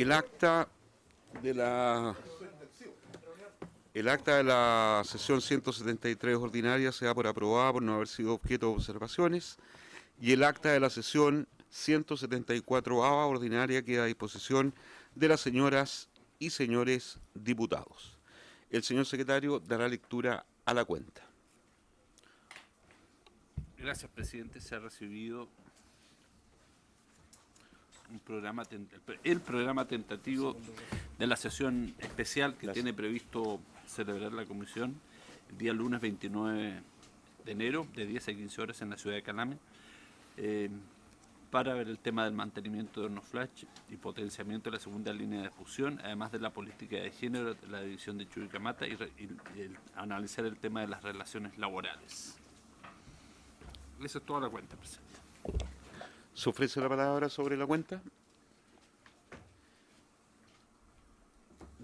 El acta de la sesión 173 ordinaria se da por aprobada por no haber sido objeto de observaciones, y el acta de la sesión 174A ordinaria queda a disposición de las señoras y señores diputados. El señor secretario dará lectura a la cuenta. Gracias, presidente. Se ha recibido el programa tentativo de la sesión especial que tiene previsto celebrar la comisión el día lunes 29 de enero, de 10 a 15 horas en la ciudad de Calame, para ver el tema del mantenimiento de hornos flash y potenciamiento de la segunda línea de fusión, además de la política de género, la división de Chuquicamata y analizar el tema de las relaciones laborales. Esa es toda la cuenta, presidente. ¿Se ofrece la palabra sobre la cuenta?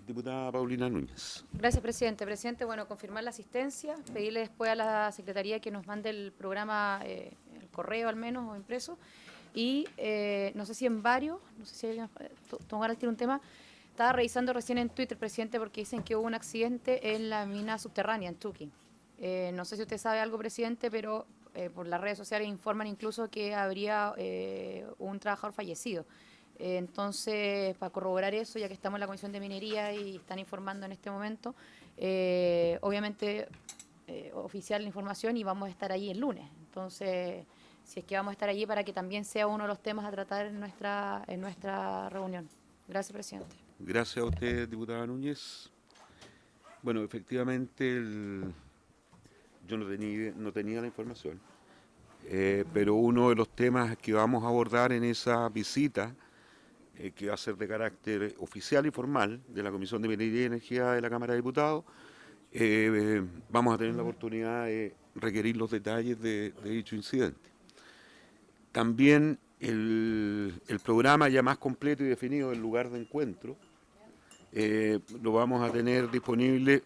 Diputada Paulina Núñez. Gracias, presidente. Presidente, bueno, confirmar la asistencia, pedirle después a la Secretaría que nos mande el programa, el correo al menos, o impreso, y no sé si en varios, no sé si alguien tomar al tiro un tema, estaba revisando recién en Twitter, presidente, porque dicen que hubo un accidente en la mina subterránea, en Tuqui. No sé si usted sabe algo, presidente, pero por las redes sociales informan incluso que habría un trabajador fallecido. Entonces, para corroborar eso, ya que estamos en la Comisión de Minería y están informando en este momento, obviamente oficial la información y vamos a estar allí el lunes. Entonces, si es que vamos a estar allí para que también sea uno de los temas a tratar en nuestra reunión. Gracias, presidente. Gracias a usted, diputada Núñez. Bueno, efectivamente, yo no tenía la información, pero uno de los temas que vamos a abordar en esa visita, que va a ser de carácter oficial y formal de la Comisión de Minería y Energía de la Cámara de Diputados, vamos a tener la oportunidad de requerir los detalles de dicho incidente. También el programa ya más completo y definido del lugar de encuentro lo vamos a tener disponible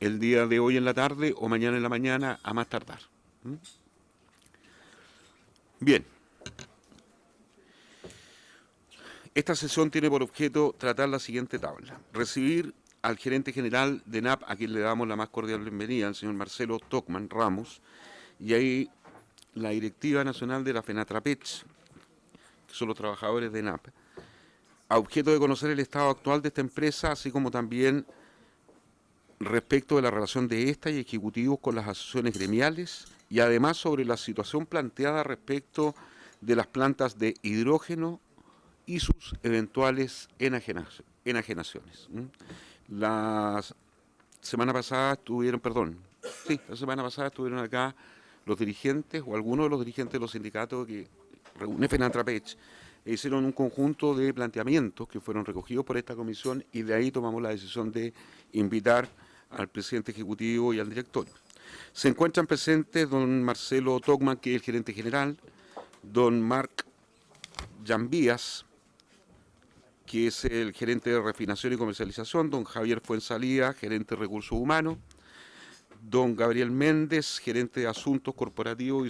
el día de hoy en la tarde o mañana en la mañana a más tardar. Bien. Esta sesión tiene por objeto tratar la siguiente tabla. Recibir al gerente general de ENAP, a quien le damos la más cordial bienvenida, el señor Marcelo Tocman Ramos, y ahí la directiva nacional de la FENATRAPECH, que son los trabajadores de ENAP, a objeto de conocer el estado actual de esta empresa, así como también respecto de la relación de esta y ejecutivos con las asociaciones gremiales, y además sobre la situación planteada respecto de las plantas de hidrógeno y sus eventuales enajenaciones. La semana pasada estuvieron acá los dirigentes o algunos de los dirigentes de los sindicatos que reúne FENATRAPECH e hicieron un conjunto de planteamientos que fueron recogidos por esta comisión, y de ahí tomamos la decisión de invitar al presidente ejecutivo y al directorio. Se encuentran presentes don Marcelo Tocman, que es el gerente general, don Marc Llambías, que es el gerente de refinación y comercialización, don Javier Fuenzalía, gerente de recursos humanos, don Gabriel Méndez, gerente de asuntos corporativos y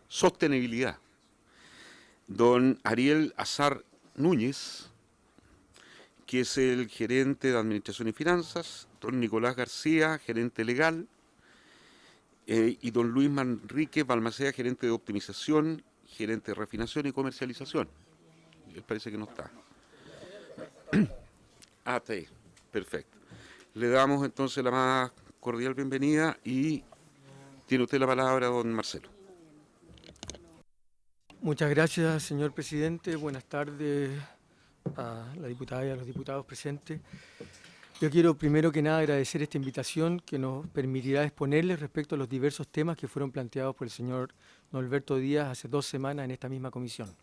sostenibilidad, don Ariel Azar Núñez, que es el gerente de administración y finanzas, don Nicolás García, gerente legal, y don Luis Manrique Balmaceda, gerente de optimización, gerente de refinación y comercialización. Él parece que no está. Está ahí. Perfecto. Le damos entonces la más cordial bienvenida y tiene usted la palabra, don Marcelo. Muchas gracias, señor presidente. Buenas tardes a la diputada y a los diputados presentes. Yo quiero primero que nada agradecer esta invitación que nos permitirá exponerles respecto a los diversos temas que fueron planteados por el señor Norberto Díaz hace 2 semanas en esta misma comisión.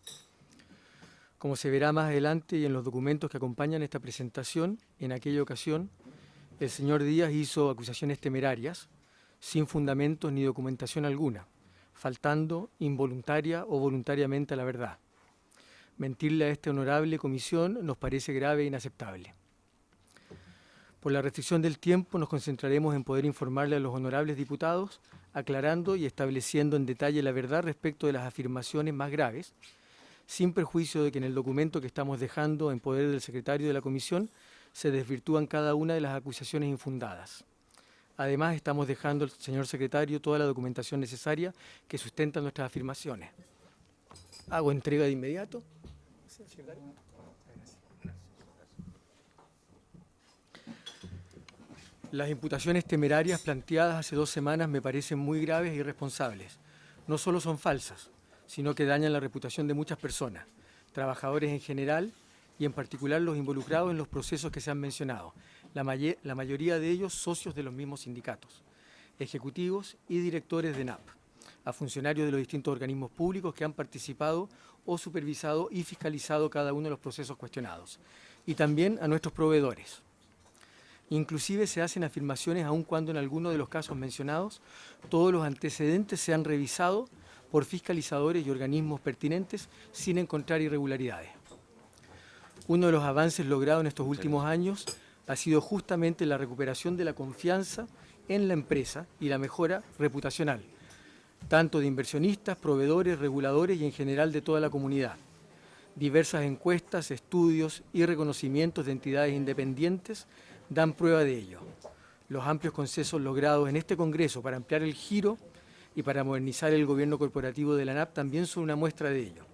Como se verá más adelante y en los documentos que acompañan esta presentación, en aquella ocasión el señor Díaz hizo acusaciones temerarias, sin fundamentos ni documentación alguna, faltando involuntaria o voluntariamente a la verdad. Mentirle a esta honorable comisión nos parece grave e inaceptable. Por la restricción del tiempo nos concentraremos en poder informarle a los honorables diputados, aclarando y estableciendo en detalle la verdad respecto de las afirmaciones más graves, sin perjuicio de que en el documento que estamos dejando en poder del secretario de la Comisión se desvirtúan cada una de las acusaciones infundadas. Además, estamos dejando al señor secretario toda la documentación necesaria que sustenta nuestras afirmaciones. Hago entrega de inmediato. Las imputaciones temerarias planteadas hace 2 semanas me parecen muy graves e irresponsables. No solo son falsas, sino que dañan la reputación de muchas personas, trabajadores en general y en particular los involucrados en los procesos que se han mencionado, la mayoría de ellos socios de los mismos sindicatos, ejecutivos y directores de NAP, a funcionarios de los distintos organismos públicos que han participado o supervisado y fiscalizado cada uno de los procesos cuestionados, y también a nuestros proveedores. Inclusive se hacen afirmaciones aun cuando en alguno de los casos mencionados todos los antecedentes se han revisado por fiscalizadores y organismos pertinentes sin encontrar irregularidades. Uno de los avances logrados en estos últimos años ha sido justamente la recuperación de la confianza en la empresa y la mejora reputacional, tanto de inversionistas, proveedores, reguladores y en general de toda la comunidad. Diversas encuestas, estudios y reconocimientos de entidades independientes dan prueba de ello. Los amplios consensos logrados en este Congreso para ampliar el giro y para modernizar el gobierno corporativo de la ANAP también son una muestra de ello,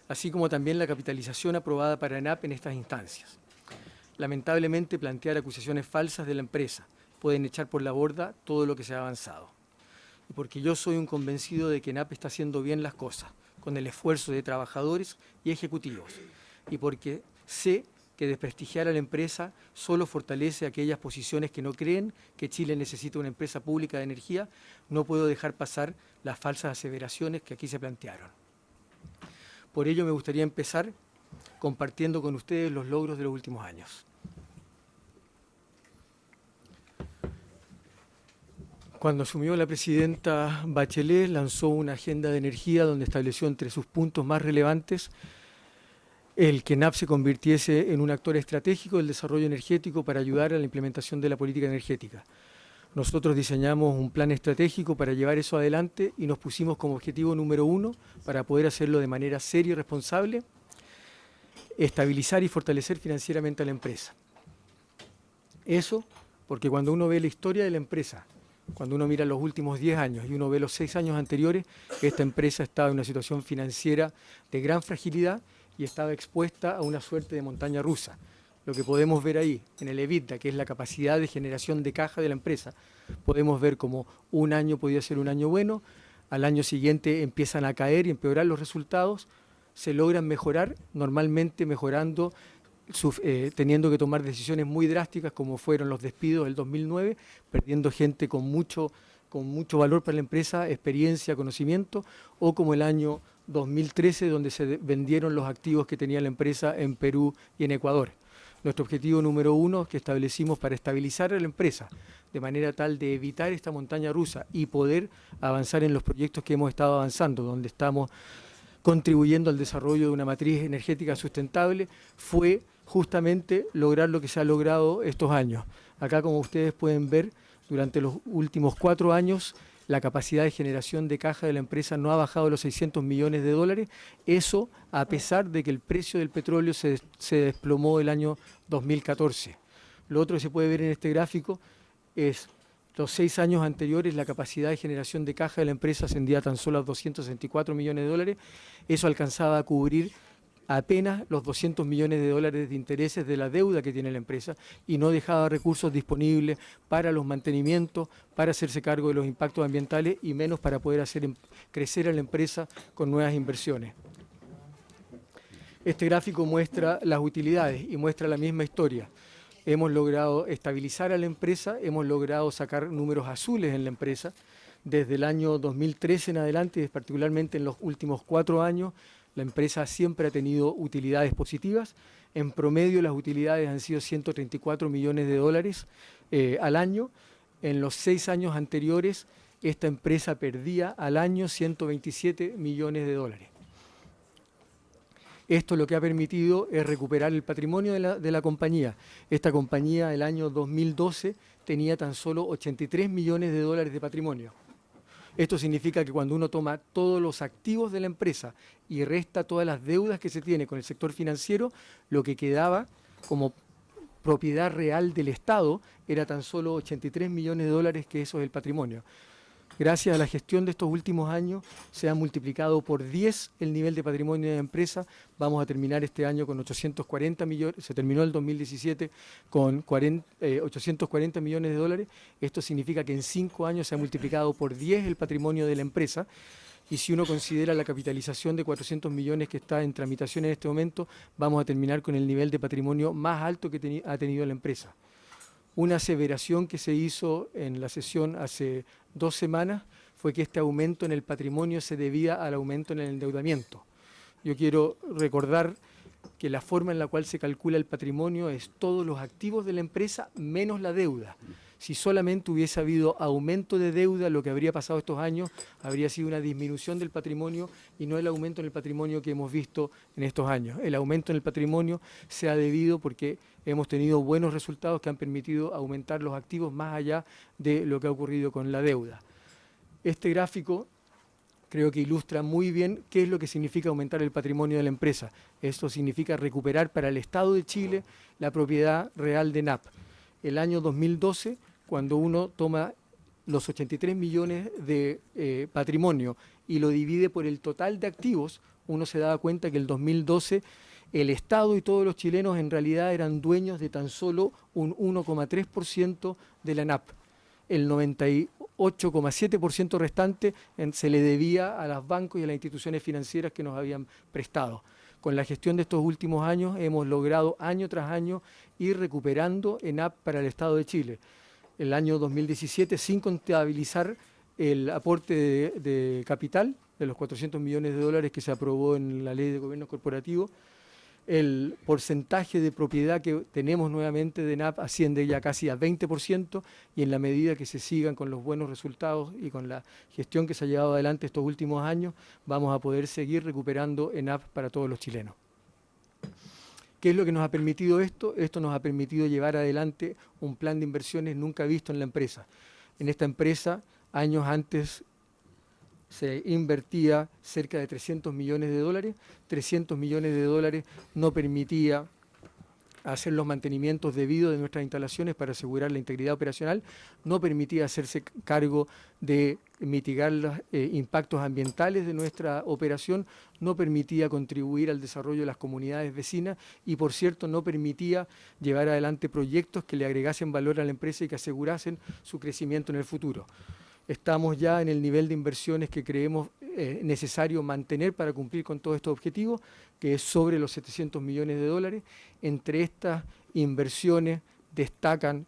así como también la capitalización aprobada para ANAP en estas instancias. Lamentablemente, plantear acusaciones falsas de la empresa pueden echar por la borda todo lo que se ha avanzado. Y porque yo soy un convencido de que ANAP está haciendo bien las cosas, con el esfuerzo de trabajadores y ejecutivos, y porque sé que desprestigiar a la empresa solo fortalece aquellas posiciones que no creen que Chile necesita una empresa pública de energía, no puedo dejar pasar las falsas aseveraciones que aquí se plantearon. Por ello me gustaría empezar compartiendo con ustedes los logros de los últimos años. Cuando asumió la presidenta Bachelet, lanzó una agenda de energía donde estableció entre sus puntos más relevantes el que NAP se convirtiese en un actor estratégico del desarrollo energético para ayudar a la implementación de la política energética. Nosotros diseñamos un plan estratégico para llevar eso adelante y nos pusimos como objetivo número 1, para poder hacerlo de manera seria y responsable, estabilizar y fortalecer financieramente a la empresa. Eso porque cuando uno ve la historia de la empresa, cuando uno mira los últimos 10 años y uno ve los 6 años anteriores, esta empresa estaba en una situación financiera de gran fragilidad y estaba expuesta a una suerte de montaña rusa. Lo que podemos ver ahí, en el EBITDA, que es la capacidad de generación de caja de la empresa, podemos ver como un año podía ser un año bueno, al año siguiente empiezan a caer y empeorar los resultados, se logran mejorar, normalmente mejorando, teniendo que tomar decisiones muy drásticas como fueron los despidos del 2009, perdiendo gente con mucho valor para la empresa, experiencia, conocimiento, o como el año 2013, donde se vendieron los activos que tenía la empresa en Perú y en Ecuador. Nuestro objetivo número 1 que establecimos para estabilizar a la empresa, de manera tal de evitar esta montaña rusa y poder avanzar en los proyectos que hemos estado avanzando, donde estamos contribuyendo al desarrollo de una matriz energética sustentable, fue justamente lograr lo que se ha logrado estos años. Acá, como ustedes pueden ver, durante los últimos 4 años, la capacidad de generación de caja de la empresa no ha bajado los 600 millones de dólares, eso a pesar de que el precio del petróleo se desplomó el año 2014. Lo otro que se puede ver en este gráfico es los 6 años anteriores, la capacidad de generación de caja de la empresa ascendía tan solo a 264 millones de dólares, eso alcanzaba a cubrir apenas los 200 millones de dólares de intereses de la deuda que tiene la empresa y no dejaba recursos disponibles para los mantenimientos, para hacerse cargo de los impactos ambientales y menos para poder hacer crecer a la empresa con nuevas inversiones. Este gráfico muestra las utilidades y muestra la misma historia. Hemos logrado estabilizar a la empresa, hemos logrado sacar números azules en la empresa. Desde el año 2013 en adelante, y particularmente en los últimos 4 años, la empresa siempre ha tenido utilidades positivas. En promedio las utilidades han sido 134 millones de dólares al año. En los 6 años anteriores esta empresa perdía al año 127 millones de dólares. Esto lo que ha permitido es recuperar el patrimonio de la compañía. Esta compañía el año 2012 tenía tan solo 83 millones de dólares de patrimonio. Esto significa que cuando uno toma todos los activos de la empresa y resta todas las deudas que se tiene con el sector financiero, lo que quedaba como propiedad real del Estado era tan solo 83 millones de dólares, que eso es el patrimonio. Gracias a la gestión de estos últimos años se ha multiplicado por 10 el nivel de patrimonio de la empresa. Vamos a terminar este año con 840 millones, se terminó el 2017 con 840 millones de dólares. Esto significa que en 5 años se ha multiplicado por 10 el patrimonio de la empresa. Y si uno considera la capitalización de 400 millones que está en tramitación en este momento, vamos a terminar con el nivel de patrimonio más alto que ha tenido la empresa. Una aseveración que se hizo en la sesión hace 2 semanas fue que este aumento en el patrimonio se debía al aumento en el endeudamiento. Yo quiero recordar que la forma en la cual se calcula el patrimonio es todos los activos de la empresa menos la deuda. Si solamente hubiese habido aumento de deuda, lo que habría pasado estos años habría sido una disminución del patrimonio y no el aumento en el patrimonio que hemos visto en estos años. El aumento en el patrimonio se ha debido porque hemos tenido buenos resultados que han permitido aumentar los activos más allá de lo que ha ocurrido con la deuda. Este gráfico creo que ilustra muy bien qué es lo que significa aumentar el patrimonio de la empresa. Esto significa recuperar para el Estado de Chile la propiedad real de NAP. El año 2012, cuando uno toma los 83 millones de patrimonio y lo divide por el total de activos, uno se daba cuenta que el 2012 el Estado y todos los chilenos en realidad eran dueños de tan solo un 1,3% de la NAP. El 98,7% restante se le debía a los bancos y a las instituciones financieras que nos habían prestado. Con la gestión de estos últimos años hemos logrado año tras año ir recuperando ENAP para el Estado de Chile. El año 2017, sin contabilizar el aporte de capital de los 400 millones de dólares que se aprobó en la Ley de Gobierno Corporativo, el porcentaje de propiedad que tenemos nuevamente de ENAP asciende ya casi a 20%, y en la medida que se sigan con los buenos resultados y con la gestión que se ha llevado adelante estos últimos años, vamos a poder seguir recuperando ENAP para todos los chilenos. ¿Qué es lo que nos ha permitido esto? Esto nos ha permitido llevar adelante un plan de inversiones nunca visto en la empresa. En esta empresa, años antes, se invertía cerca de 300 millones de dólares. 300 millones de dólares no permitía hacer los mantenimientos debidos de nuestras instalaciones para asegurar la integridad operacional, no permitía hacerse cargo de mitigar los impactos ambientales de nuestra operación, no permitía contribuir al desarrollo de las comunidades vecinas y, por cierto, no permitía llevar adelante proyectos que le agregasen valor a la empresa y que asegurasen su crecimiento en el futuro. Estamos ya en el nivel de inversiones que creemos necesario mantener para cumplir con todos estos objetivos, que es sobre los 700 millones de dólares. Entre estas inversiones destacan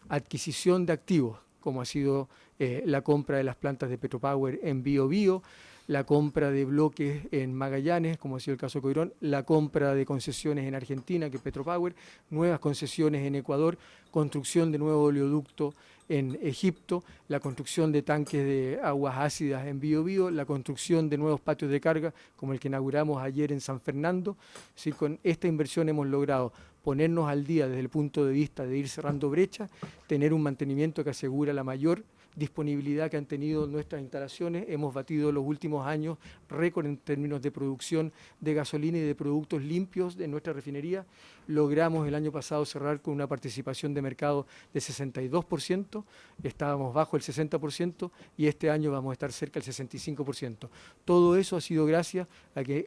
adquisición de activos, como ha sido la compra de las plantas de Petropower en Biobío, la compra de bloques en Magallanes, como ha sido el caso de Coirón, la compra de concesiones en Argentina, que es Petropower, nuevas concesiones en Ecuador, construcción de nuevo oleoducto en Egipto, la construcción de tanques de aguas ácidas en Biobío, la construcción de nuevos patios de carga, como el que inauguramos ayer en San Fernando. Es decir, con esta inversión hemos logrado ponernos al día desde el punto de vista de ir cerrando brechas, tener un mantenimiento que asegura la mayor disponibilidad que han tenido nuestras instalaciones. Hemos batido los últimos años récord en términos de producción de gasolina y de productos limpios de nuestra refinería. Logramos el año pasado cerrar con una participación de mercado de 62%, estábamos bajo el 60% y este año vamos a estar cerca del 65%. Todo eso ha sido gracias a que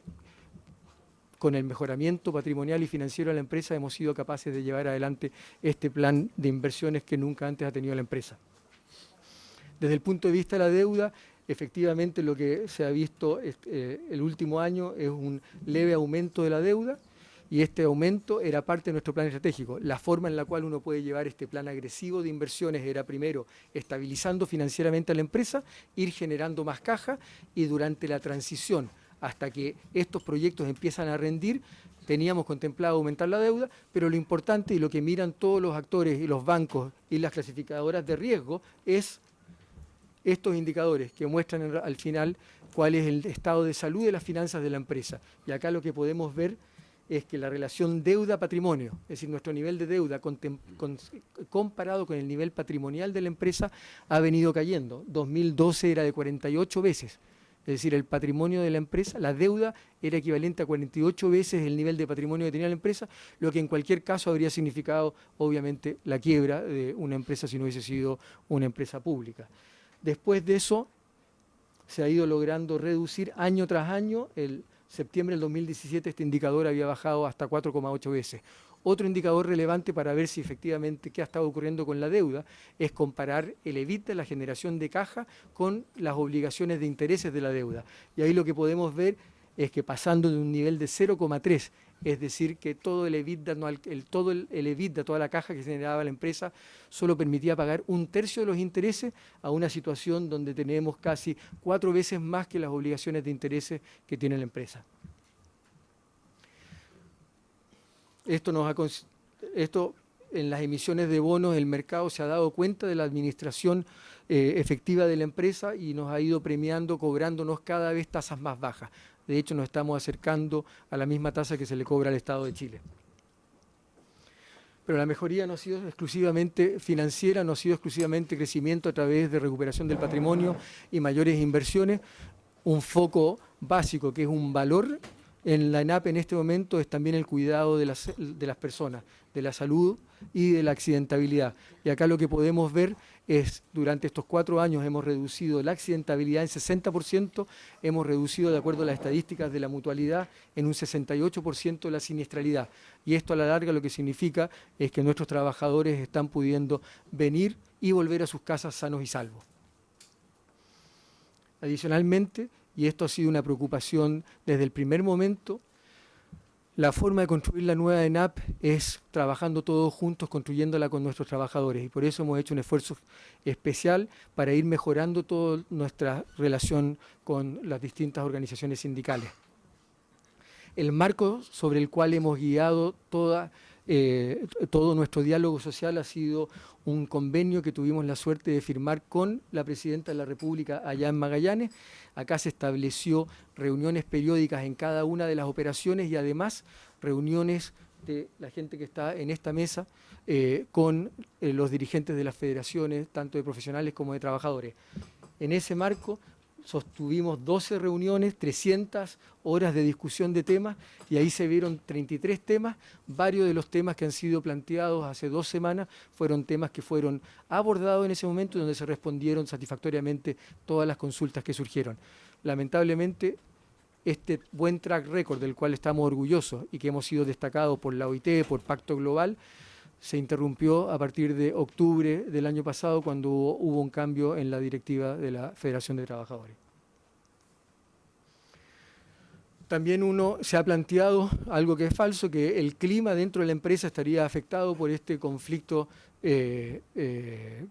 con el mejoramiento patrimonial y financiero de la empresa hemos sido capaces de llevar adelante este plan de inversiones que nunca antes ha tenido la empresa. Desde el punto de vista de la deuda, efectivamente lo que se ha visto el último año es un leve aumento de la deuda, y este aumento era parte de nuestro plan estratégico. La forma en la cual uno puede llevar este plan agresivo de inversiones era, primero, estabilizando financieramente a la empresa, ir generando más caja, y durante la transición, hasta que estos proyectos empiezan a rendir, teníamos contemplado aumentar la deuda, pero lo importante y lo que miran todos los actores y los bancos y las clasificadoras de riesgo es estos indicadores que muestran al final cuál es el estado de salud de las finanzas de la empresa. Y acá lo que podemos ver es que la relación deuda-patrimonio, es decir, nuestro nivel de deuda comparado con el nivel patrimonial de la empresa, ha venido cayendo. 2012 era de 48 veces. Es decir, el patrimonio de la empresa, la deuda era equivalente a 48 veces el nivel de patrimonio que tenía la empresa, lo que en cualquier caso habría significado, obviamente, la quiebra de una empresa si no hubiese sido una empresa pública. Después de eso, se ha ido logrando reducir año tras año. El septiembre del 2017 este indicador había bajado hasta 4,8 veces. Otro indicador relevante para ver si efectivamente qué ha estado ocurriendo con la deuda es comparar el EBITDA, la generación de caja, con las obligaciones de intereses de la deuda. Y ahí lo que podemos ver es que pasando de un nivel de 0,3, es decir, que todo el EBITDA, el EBITDA, toda la caja que generaba la empresa, solo permitía pagar 1/3 de los intereses, a una situación donde tenemos casi 4 veces más que las obligaciones de intereses que tiene la empresa. Esto en las emisiones de bonos, el mercado se ha dado cuenta de la administración efectiva de la empresa y nos ha ido premiando, cobrándonos cada vez tasas más bajas. De hecho, nos estamos acercando a la misma tasa que se le cobra al Estado de Chile. Pero la mejoría no ha sido exclusivamente financiera, no ha sido exclusivamente crecimiento a través de recuperación del patrimonio y mayores inversiones. Un foco básico, que es un valor en la ENAP en este momento, es también el cuidado de las personas, de la salud y de la accidentabilidad. Y acá lo que podemos ver es, durante estos 4 años hemos reducido la accidentabilidad en 60%, hemos reducido, de acuerdo a las estadísticas de la mutualidad, en un 68% la siniestralidad. Y esto a la larga lo que significa es que nuestros trabajadores están pudiendo venir y volver a sus casas sanos y salvos. Adicionalmente, y esto ha sido una preocupación desde el primer momento, la forma de construir la nueva ENAP es trabajando todos juntos, construyéndola con nuestros trabajadores. Y por eso hemos hecho un esfuerzo especial para ir mejorando toda nuestra relación con las distintas organizaciones sindicales. El marco sobre el cual hemos guiado todo nuestro diálogo social ha sido un convenio que tuvimos la suerte de firmar con la Presidenta de la República allá en Magallanes. Acá se estableció reuniones periódicas en cada una de las operaciones y además reuniones de la gente que está en esta mesa con los dirigentes de las federaciones, tanto de profesionales como de trabajadores. En ese marco sostuvimos 12 reuniones, 300 horas de discusión de temas y ahí se vieron 33 temas. Varios de los temas que han sido planteados hace 2 semanas fueron temas que fueron abordados en ese momento y donde se respondieron satisfactoriamente todas las consultas que surgieron. Lamentablemente, este buen track record del cual estamos orgullosos y que hemos sido destacados por la OIT, por Pacto Global, se interrumpió a partir de octubre del año pasado cuando hubo un cambio en la directiva de la Federación de Trabajadores. También uno se ha planteado algo que es falso, que el clima dentro de la empresa estaría afectado por este conflicto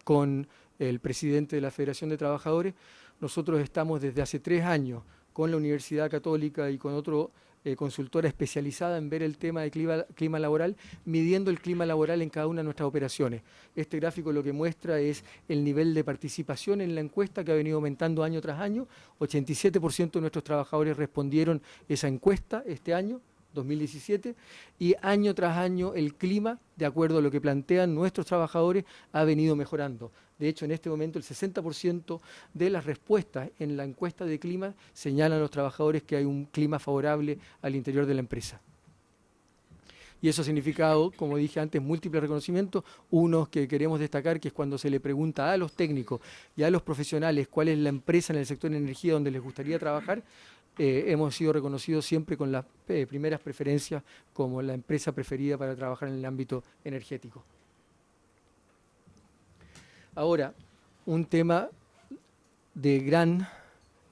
con el presidente de la Federación de Trabajadores. Nosotros estamos desde hace 3 años con la Universidad Católica y con otro consultora especializada en ver el tema de clima laboral, midiendo el clima laboral en cada una de nuestras operaciones. Este gráfico lo que muestra es el nivel de participación en la encuesta que ha venido aumentando año tras año. 87% de nuestros trabajadores respondieron esa encuesta este año, 2017, y año tras año el clima, de acuerdo a lo que plantean nuestros trabajadores, ha venido mejorando. De hecho, en este momento el 60% de las respuestas en la encuesta de clima señalan a los trabajadores que hay un clima favorable al interior de la empresa. Y eso ha significado, como dije antes, múltiples reconocimientos. Unos que queremos destacar, que es cuando se le pregunta a los técnicos y a los profesionales cuál es la empresa en el sector de energía donde les gustaría trabajar. Hemos sido reconocidos siempre con las primeras preferencias como la empresa preferida para trabajar en el ámbito energético. Ahora, un tema de gran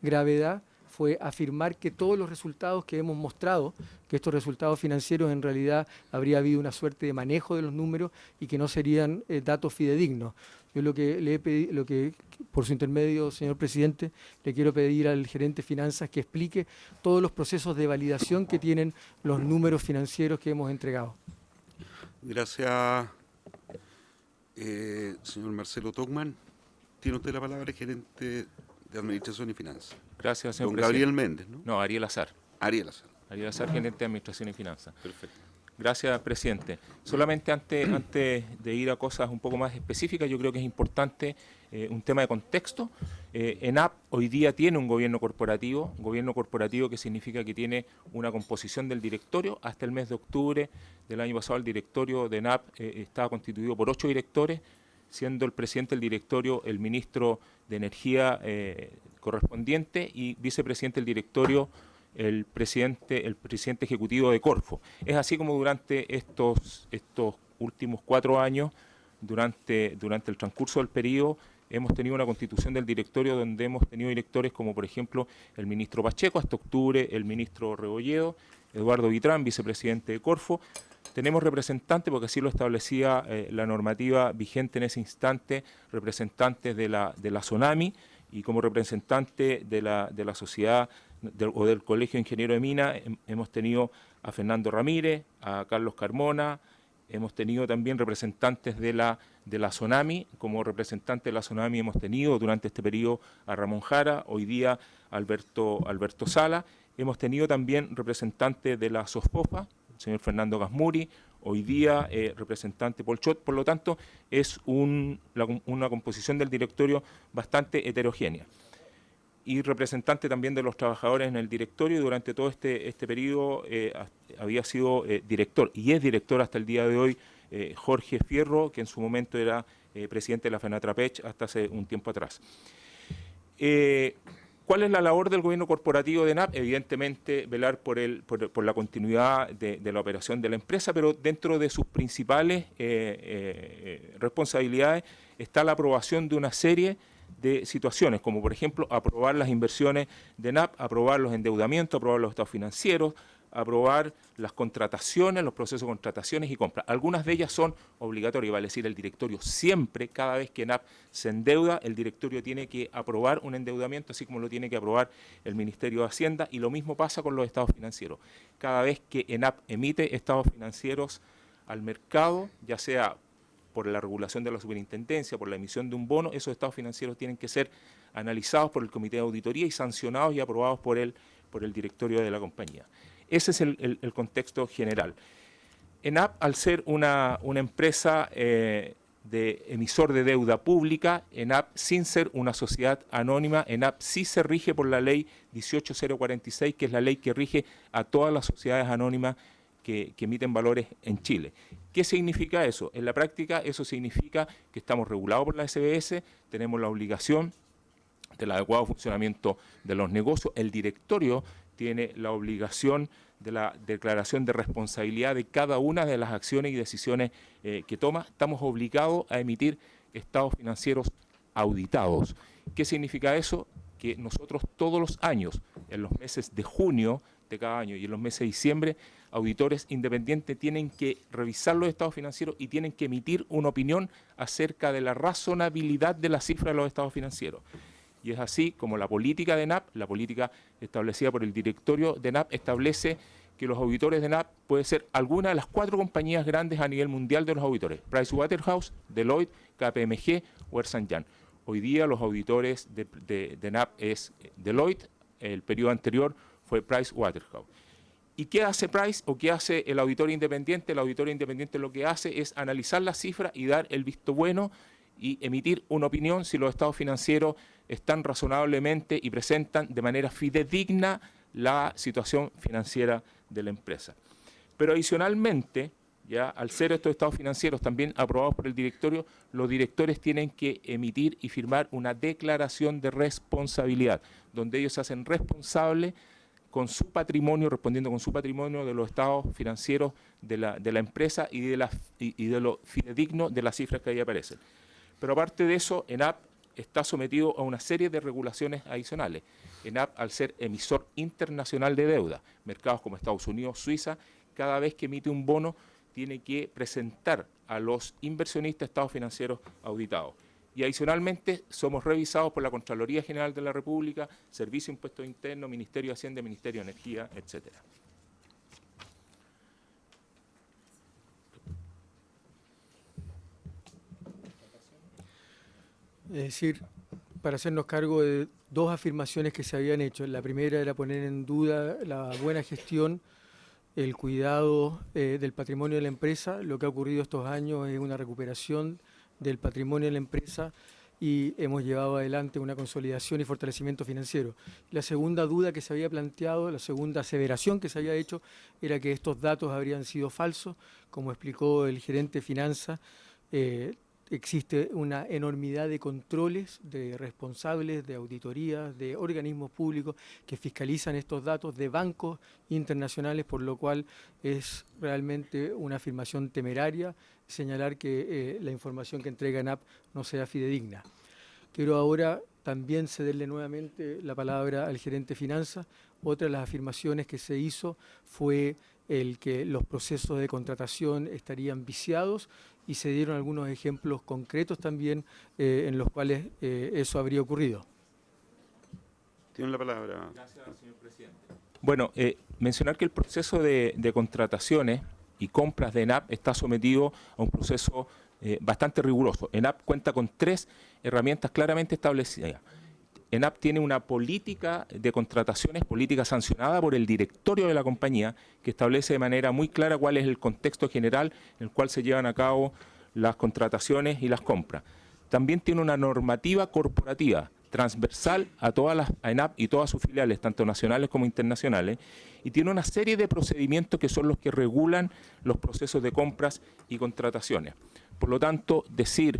gravedad fue afirmar que todos los resultados que hemos mostrado, que estos resultados financieros en realidad habría habido una suerte de manejo de los números y que no serían datos fidedignos. Yo lo que le he pedido, por su intermedio, señor presidente, le quiero pedir al gerente de finanzas que explique todos los procesos de validación que tienen los números financieros que hemos entregado. Gracias, señor Marcelo Tocman. Tiene usted la palabra, gerente de Administración y Finanzas. Gracias, señor Don presidente. Gabriel Méndez, ¿no? No, Ariel Azar. Ariel Azar. Ariel Azar, gerente de Administración y Finanzas. Perfecto. Gracias, presidente. Solamente antes de ir a cosas un poco más específicas, yo creo que es importante un tema de contexto. ENAP hoy día tiene un gobierno corporativo que significa que tiene una composición del directorio. Hasta el mes de octubre del año pasado el directorio de ENAP estaba constituido por 8 directores, siendo el presidente del directorio el ministro de Energía correspondiente y vicepresidente del directorio el presidente ejecutivo de Corfo. Es así como durante estos últimos 4 años, durante el transcurso del periodo, hemos tenido una constitución del directorio donde hemos tenido directores como, por ejemplo, el ministro Pacheco, hasta octubre el ministro Rebolledo, Eduardo Vitrán, vicepresidente de Corfo. Tenemos representantes, porque así lo establecía la normativa vigente en ese instante, representantes de la SONAMI, y como representante de la sociedad o del Colegio de Ingeniero de Mina hemos tenido a Fernando Ramírez, a Carlos Carmona, hemos tenido también representantes de la SONAMI. Como representante de la SONAMI hemos tenido durante este periodo a Ramón Jara, hoy día Alberto Sala. Hemos tenido también representantes de la SOFOFA, el señor Fernando Gasmuri, hoy día representante Polchot. Por lo tanto, es una composición del directorio bastante heterogénea. Y representante también de los trabajadores en el directorio. Durante todo este periodo había sido director, y es director hasta el día de hoy, Jorge Fierro, que en su momento era presidente de la FENATRAPECH hasta hace un tiempo atrás. ¿Cuál es la labor del gobierno corporativo de ENAP? Evidentemente, velar por la continuidad de la operación de la empresa, pero dentro de sus principales responsabilidades está la aprobación de una serie de situaciones, como por ejemplo aprobar las inversiones de ENAP, aprobar los endeudamientos, aprobar los estados financieros, aprobar las contrataciones, los procesos de contrataciones y compras. Algunas de ellas son obligatorias, vale decir, el directorio siempre, cada vez que ENAP se endeuda, el directorio tiene que aprobar un endeudamiento, así como lo tiene que aprobar el Ministerio de Hacienda, y lo mismo pasa con los estados financieros. Cada vez que ENAP emite estados financieros al mercado, ya sea por la regulación de la superintendencia, por la emisión de un bono, esos estados financieros tienen que ser analizados por el Comité de Auditoría y sancionados y aprobados por el directorio de la compañía. Ese es el contexto general. ENAP, al ser una empresa de emisor de deuda pública, ENAP, sin ser una sociedad anónima, ENAP sí se rige por la ley 18046, que es la ley que rige a todas las sociedades anónimas que emiten valores en Chile. ¿Qué significa eso? En la práctica, eso significa que estamos regulados por la SBS, tenemos la obligación del adecuado funcionamiento de los negocios. El directorio tiene la obligación de la declaración de responsabilidad de cada una de las acciones y decisiones que toma. Estamos obligados a emitir estados financieros auditados. ¿Qué significa eso? Que nosotros todos los años, en los meses de junio de cada año y en los meses de diciembre, auditores independientes tienen que revisar los estados financieros y tienen que emitir una opinión acerca de la razonabilidad de la cifra de los estados financieros. Y es así como la política de ENAP, la política establecida por el directorio de ENAP, establece que los auditores de ENAP puede ser alguna de las 4 compañías grandes a nivel mundial de los auditores: Pricewaterhouse, Deloitte, KPMG o Ernst & Young. Hoy día los auditores de ENAP es Deloitte, el periodo anterior fue Pricewaterhouse. ¿Y qué hace Price o qué hace el auditor independiente? El auditor independiente lo que hace es analizar las cifras y dar el visto bueno y emitir una opinión si los estados financieros están razonablemente y presentan de manera fidedigna la situación financiera de la empresa. Pero adicionalmente, ya al ser estos estados financieros también aprobados por el directorio, los directores tienen que emitir y firmar una declaración de responsabilidad, donde ellos se hacen responsables con su patrimonio, respondiendo con su patrimonio de los estados financieros de la empresa y de lo fidedigno de las cifras que ahí aparecen. Pero aparte de eso, ENAP está sometido a una serie de regulaciones adicionales. ENAP, al ser emisor internacional de deuda, mercados como Estados Unidos, Suiza, cada vez que emite un bono tiene que presentar a los inversionistas estados financieros auditados. Y adicionalmente somos revisados por la Contraloría General de la República, Servicio de Impuestos Internos, Ministerio de Hacienda, Ministerio de Energía, etcétera. Es decir, para hacernos cargo de dos afirmaciones que se habían hecho. La primera era poner en duda la buena gestión, el cuidado del patrimonio de la empresa. Lo que ha ocurrido estos años es una recuperación del patrimonio de la empresa y hemos llevado adelante una consolidación y fortalecimiento financiero. La segunda duda que se había planteado, la segunda aseveración que se había hecho, era que estos datos habrían sido falsos. Como explicó el gerente de finanzas, existe una enormidad de controles de responsables, de auditorías, de organismos públicos que fiscalizan estos datos, de bancos internacionales, por lo cual es realmente una afirmación temeraria señalar que la información que entrega NAP no sea fidedigna. Quiero ahora también cederle nuevamente la palabra al gerente de finanzas. Otra de las afirmaciones que se hizo fue el que los procesos de contratación estarían viciados y se dieron algunos ejemplos concretos también en los cuales eso habría ocurrido. Tiene la palabra. Gracias, señor presidente. Bueno, mencionar que el proceso de contrataciones y compras de ENAP está sometido a un proceso bastante riguroso. ENAP cuenta con 3 herramientas claramente establecidas. ENAP tiene una política de contrataciones, política sancionada por el directorio de la compañía, que establece de manera muy clara cuál es el contexto general en el cual se llevan a cabo las contrataciones y las compras. También tiene una normativa corporativa transversal a ENAP y todas sus filiales, tanto nacionales como internacionales, y tiene una serie de procedimientos que son los que regulan los procesos de compras y contrataciones. Por lo tanto, decir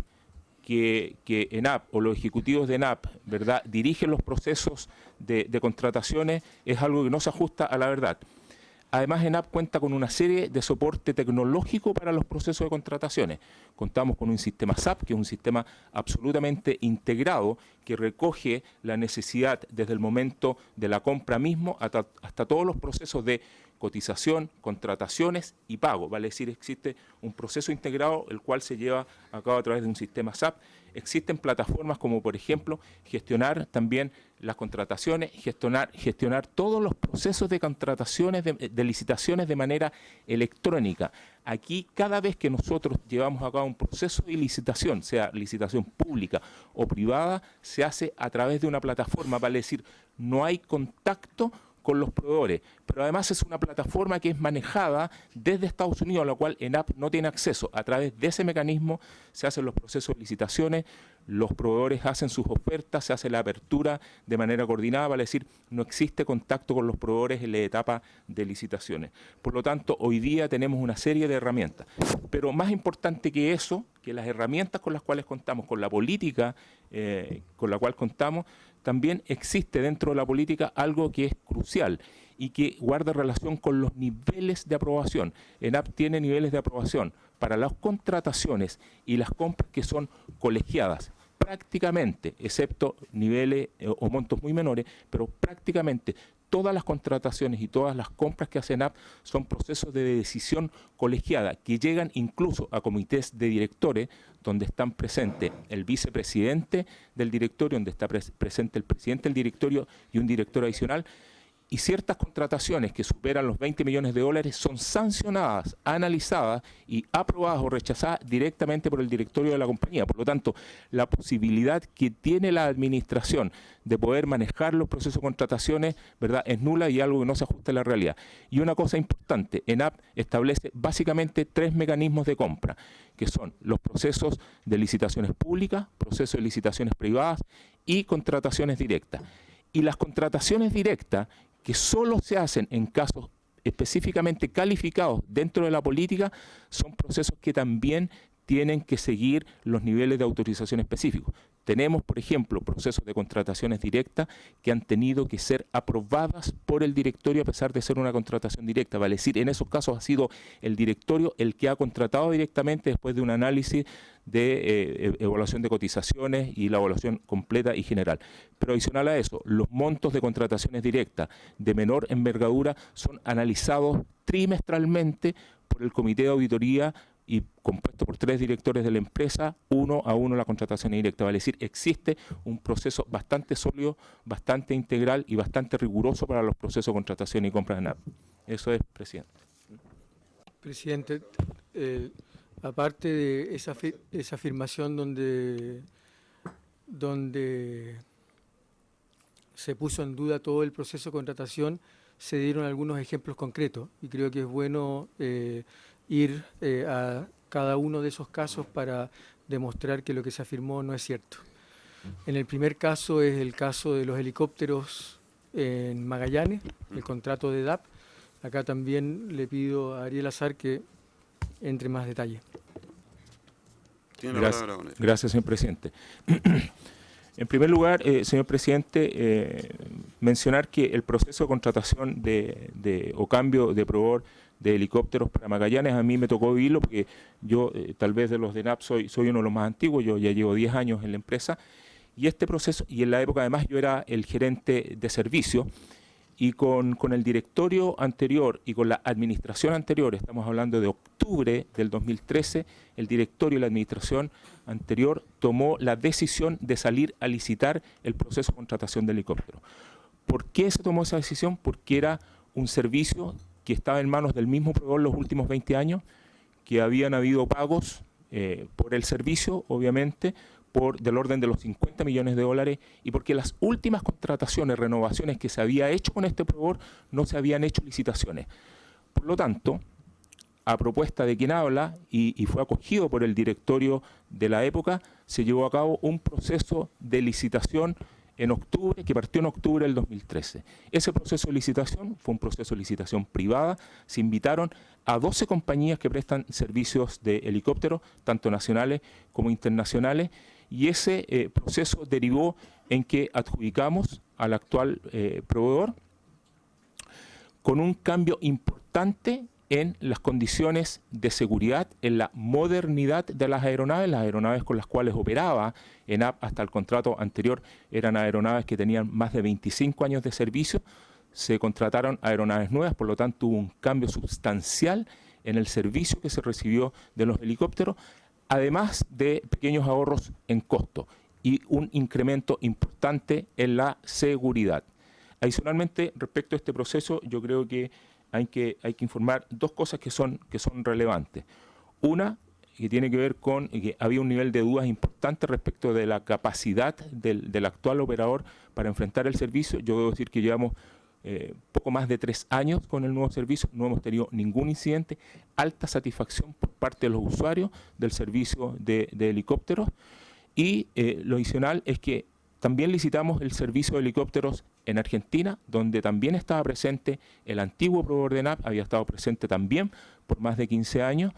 que ENAP o los ejecutivos de ENAP, ¿verdad?, dirigen los procesos de contrataciones es algo que no se ajusta a la verdad. Además, ENAP cuenta con una serie de soporte tecnológico para los procesos de contrataciones. Contamos con un sistema SAP, que es un sistema absolutamente integrado, que recoge la necesidad desde el momento de la compra mismo hasta todos los procesos de cotización, contrataciones y pago. Vale decir, existe un proceso integrado el cual se lleva a cabo a través de un sistema SAP. Existen plataformas como, por ejemplo, gestionar también las contrataciones, gestionar todos los procesos de contrataciones, de licitaciones de manera electrónica. Aquí, cada vez que nosotros llevamos a cabo un proceso de licitación, sea licitación pública o privada, se hace a través de una plataforma, vale decir, no hay contacto con los proveedores, pero además es una plataforma que es manejada desde Estados Unidos, a la cual ENAP no tiene acceso. A través de ese mecanismo se hacen los procesos de licitaciones, los proveedores hacen sus ofertas, se hace la apertura de manera coordinada, vale decir, no existe contacto con los proveedores en la etapa de licitaciones. Por lo tanto, hoy día tenemos una serie de herramientas, pero más importante que eso, que las herramientas con las cuales contamos, con la política con la cual contamos, también existe dentro de la política algo que es crucial y que guarda relación con los niveles de aprobación. ENAP tiene niveles de aprobación para las contrataciones y las compras que son colegiadas. Prácticamente, excepto niveles o montos muy menores, pero prácticamente todas las contrataciones y todas las compras que hace ENAP son procesos de decisión colegiada que llegan incluso a comités de directores donde están presentes el vicepresidente del directorio, donde está presente el presidente del directorio y un director adicional. Y ciertas contrataciones que superan los 20 millones de dólares son sancionadas, analizadas y aprobadas o rechazadas directamente por el directorio de la compañía. Por lo tanto, la posibilidad que tiene la administración de poder manejar los procesos de contrataciones, ¿verdad?, es nula y algo que no se ajusta a la realidad. Y una cosa importante, ENAP establece básicamente 3 mecanismos de compra, que son los procesos de licitaciones públicas, procesos de licitaciones privadas y contrataciones directas. Y las contrataciones directas, que solo se hacen en casos específicamente calificados dentro de la política, son procesos que también tienen que seguir los niveles de autorización específicos. Tenemos, por ejemplo, procesos de contrataciones directas que han tenido que ser aprobadas por el directorio a pesar de ser una contratación directa. Vale decir, en esos casos ha sido el directorio el que ha contratado directamente después de un análisis de evaluación de cotizaciones y la evaluación completa y general. Pero adicional a eso, los montos de contrataciones directas de menor envergadura son analizados trimestralmente por el Comité de Auditoría y compuesto por 3 directores de la empresa, 1 a 1 la contratación directa. Vale decir, existe un proceso bastante sólido, bastante integral y bastante riguroso para los procesos de contratación y compra de NAP. Eso es, presidente. Presidente, aparte de esa afirmación donde donde se puso en duda todo el proceso de contratación, se dieron algunos ejemplos concretos y creo que es bueno ir a cada uno de esos casos para demostrar que lo que se afirmó no es cierto. En el primer caso es el caso de los helicópteros en Magallanes, el contrato de DAP. Acá también le pido a Ariel Azar que entre más detalle. Tiene la palabra, don Ariel. Gracias, señor presidente. En primer lugar, señor presidente, mencionar que el proceso de contratación o cambio de proveedor de helicópteros para Magallanes, a mí me tocó vivirlo porque yo, tal vez de los de NAP, soy uno de los más antiguos, yo ya llevo 10 años en la empresa, y este proceso, y en la época además yo era el gerente de servicio, y con el directorio anterior y con la administración anterior, estamos hablando de octubre del 2013, el directorio y la administración anterior tomó la decisión de salir a licitar el proceso de contratación de helicópteros. ¿Por qué se tomó esa decisión? Porque era un servicio que estaba en manos del mismo proveedor los últimos 20 años, que habían habido pagos por el servicio, obviamente, del orden de los 50 millones de dólares, y porque las últimas contrataciones, renovaciones que se había hecho con este proveedor, no se habían hecho licitaciones. Por lo tanto, a propuesta de quien habla, y fue acogido por el directorio de la época, se llevó a cabo un proceso de licitación en octubre, que partió en octubre del 2013. Ese proceso de licitación fue un proceso de licitación privada. Se invitaron a 12 compañías que prestan servicios de helicópteros, tanto nacionales como internacionales, y ese proceso derivó en que adjudicamos al actual proveedor con un cambio importante en las condiciones de seguridad, en la modernidad de las aeronaves con las cuales operaba ENAP hasta el contrato anterior eran aeronaves que tenían más de 25 años de servicio, se contrataron aeronaves nuevas, por lo tanto hubo un cambio sustancial en el servicio que se recibió de los helicópteros, además de pequeños ahorros en costo y un incremento importante en la seguridad. Adicionalmente, respecto a este proceso, yo creo que hay que informar dos cosas que son relevantes. Una, que tiene que ver con que había un nivel de dudas importante respecto de la capacidad del actual operador para enfrentar el servicio. Yo debo decir que llevamos poco más de 3 años con el nuevo servicio, no hemos tenido ningún incidente, alta satisfacción por parte de los usuarios del servicio de helicópteros, y lo adicional es que también licitamos el servicio de helicópteros en Argentina, donde también estaba presente el antiguo proveedor de NAP, había estado presente también por más de 15 años,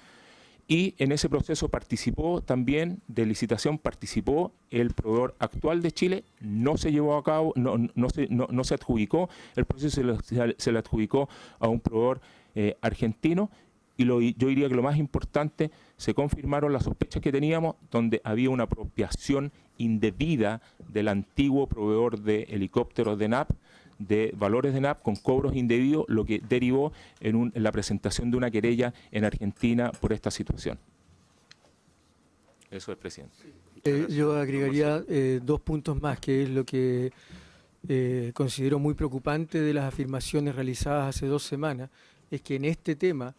y en ese proceso participó también, de licitación participó el proveedor actual de Chile, no se llevó a cabo, no se adjudicó, el proceso se le adjudicó a un proveedor argentino, y yo diría que lo más importante, se confirmaron las sospechas que teníamos, donde había una apropiación indebida del antiguo proveedor de helicópteros de NAP, de valores de NAP con cobros indebidos, lo que derivó en la presentación de una querella en Argentina por esta situación. Eso es, presidente. Yo agregaría 2 puntos más, que es lo que considero muy preocupante de las afirmaciones realizadas hace 2 semanas, es que en este tema,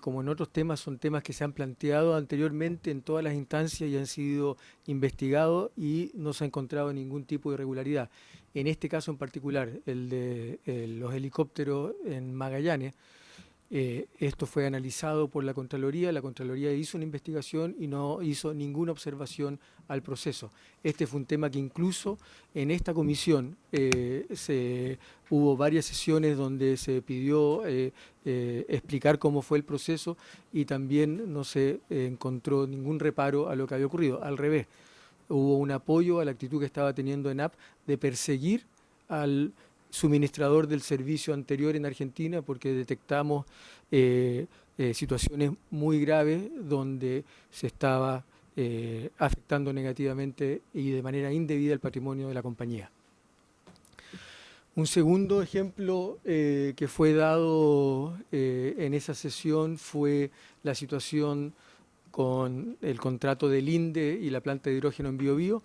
como en otros temas, son temas que se han planteado anteriormente en todas las instancias y han sido investigados y no se ha encontrado ningún tipo de irregularidad. En este caso en particular, el de los helicópteros en Magallanes, esto fue analizado por la Contraloría hizo una investigación y no hizo ninguna observación al proceso. Este fue un tema que incluso en esta comisión hubo varias sesiones donde se pidió explicar cómo fue el proceso y también no se encontró ningún reparo a lo que había ocurrido. Al revés, hubo un apoyo a la actitud que estaba teniendo ENAP de perseguir al suministrador del servicio anterior en Argentina, porque detectamos situaciones muy graves donde se estaba afectando negativamente y de manera indebida el patrimonio de la compañía. Un segundo ejemplo que fue dado en esa sesión fue la situación con el contrato del INDE y la planta de hidrógeno en Biobío.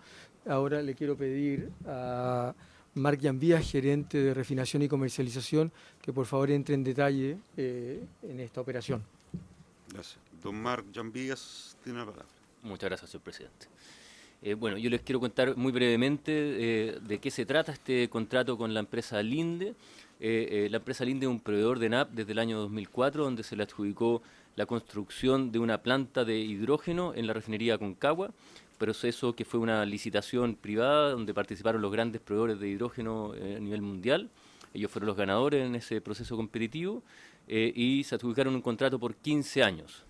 Ahora le quiero pedir a Marc Llambias, gerente de refinación y comercialización, que por favor entre en detalle en esta operación. Gracias. Don Marc Llambias tiene la palabra. Muchas gracias, señor presidente. Bueno, yo les quiero contar muy brevemente de qué se trata este contrato con la empresa Linde. La empresa Linde es un proveedor de NAP desde el año 2004, donde se le adjudicó la construcción de una planta de hidrógeno en la refinería Aconcagua, proceso que fue una licitación privada donde participaron los grandes proveedores de hidrógeno a nivel mundial. Ellos fueron los ganadores en ese proceso competitivo y se adjudicaron un contrato por 15 años.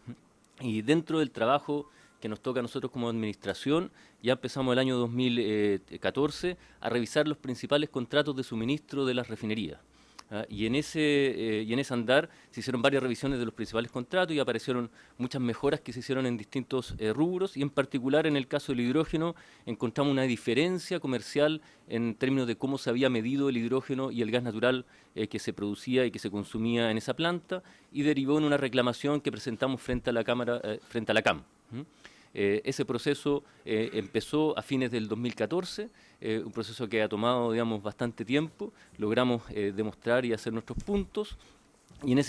Y dentro del trabajo que nos toca a nosotros como administración, ya empezamos el año 2014 a revisar los principales contratos de suministro de las refinerías. Y en ese andar se hicieron varias revisiones de los principales contratos y aparecieron muchas mejoras que se hicieron en distintos rubros, y en particular en el caso del hidrógeno encontramos una diferencia comercial en términos de cómo se había medido el hidrógeno y el gas natural que se producía y que se consumía en esa planta, y derivó en una reclamación que presentamos frente a la Cámara, frente a la CAM. Ese proceso empezó a fines del 2014, un proceso que ha tomado, digamos, bastante tiempo. Logramos demostrar y hacer nuestros puntos, y en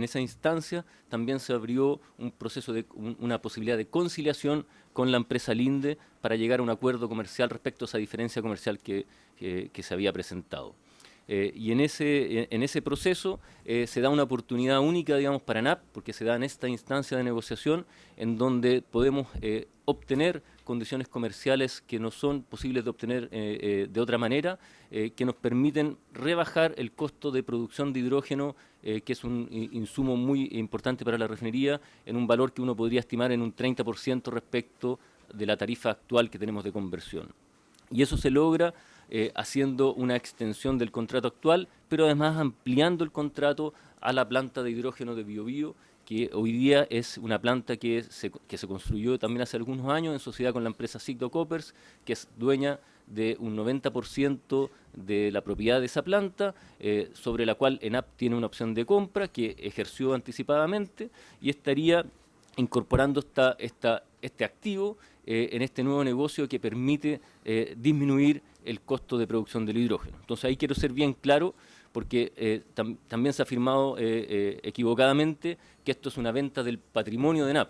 esa instancia también se abrió un proceso de una posibilidad de conciliación con la empresa Linde para llegar a un acuerdo comercial respecto a esa diferencia comercial que se había presentado. Y en ese proceso se da una oportunidad única, digamos, para NAP, porque se da en esta instancia de negociación en donde podemos obtener condiciones comerciales que no son posibles de obtener de otra manera, que nos permiten rebajar el costo de producción de hidrógeno, que es un insumo muy importante para la refinería, en un valor que uno podría estimar en un 30% respecto de la tarifa actual que tenemos de conversión. Y eso se logra haciendo una extensión del contrato actual, pero además ampliando el contrato a la planta de hidrógeno de Biobío, que hoy día es una planta que se construyó también hace algunos años en sociedad con la empresa Cigdo Coppers, que es dueña de un 90% de la propiedad de esa planta, sobre la cual ENAP tiene una opción de compra que ejerció anticipadamente, y estaría incorporando este activo en este nuevo negocio que permite disminuir el costo de producción del hidrógeno. Entonces ahí quiero ser bien claro, porque también se ha afirmado equivocadamente que esto es una venta del patrimonio de ENAP.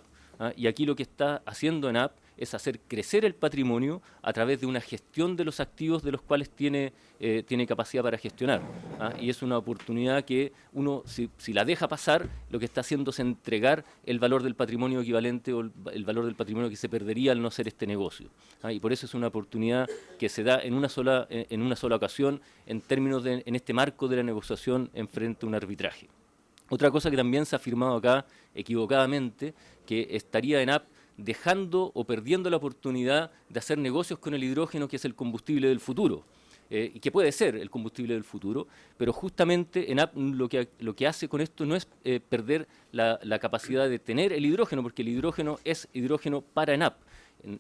Y aquí lo que está haciendo ENAP es hacer crecer el patrimonio a través de una gestión de los activos de los cuales tiene capacidad para gestionar. Y es una oportunidad que uno, si la deja pasar, lo que está haciendo es entregar el valor del patrimonio equivalente o el valor del patrimonio que se perdería al no hacer este negocio. Y por eso es una oportunidad que se da en una sola ocasión en términos en este marco de la negociación en frente a un arbitraje. Otra cosa que también se ha afirmado acá equivocadamente, que estaría ENAP dejando o perdiendo la oportunidad de hacer negocios con el hidrógeno, que es el combustible del futuro, y que puede ser el combustible del futuro, pero justamente ENAP lo que hace con esto no es perder la capacidad de tener el hidrógeno, porque el hidrógeno es hidrógeno para ENAP.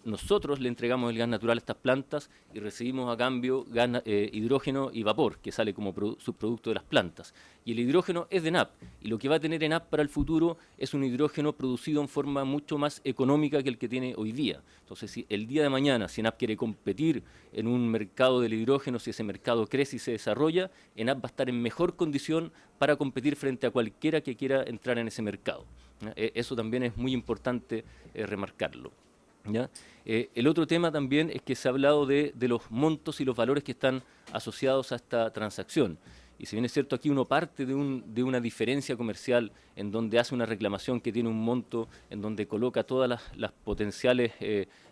Nosotros le entregamos el gas natural a estas plantas y recibimos a cambio hidrógeno y vapor, que sale como subproducto de las plantas. Y el hidrógeno es de ENAP, y lo que va a tener ENAP para el futuro es un hidrógeno producido en forma mucho más económica que el que tiene hoy día. Entonces, si el día de mañana, si ENAP quiere competir en un mercado del hidrógeno, si ese mercado crece y se desarrolla, ENAP va a estar en mejor condición para competir frente a cualquiera que quiera entrar en ese mercado. Eso también es muy importante remarcarlo. ¿Ya? El otro tema también es que se ha hablado de los montos y los valores que están asociados a esta transacción. Y si bien es cierto, aquí uno parte de una diferencia comercial en donde hace una reclamación que tiene un monto, en donde coloca todas las potenciales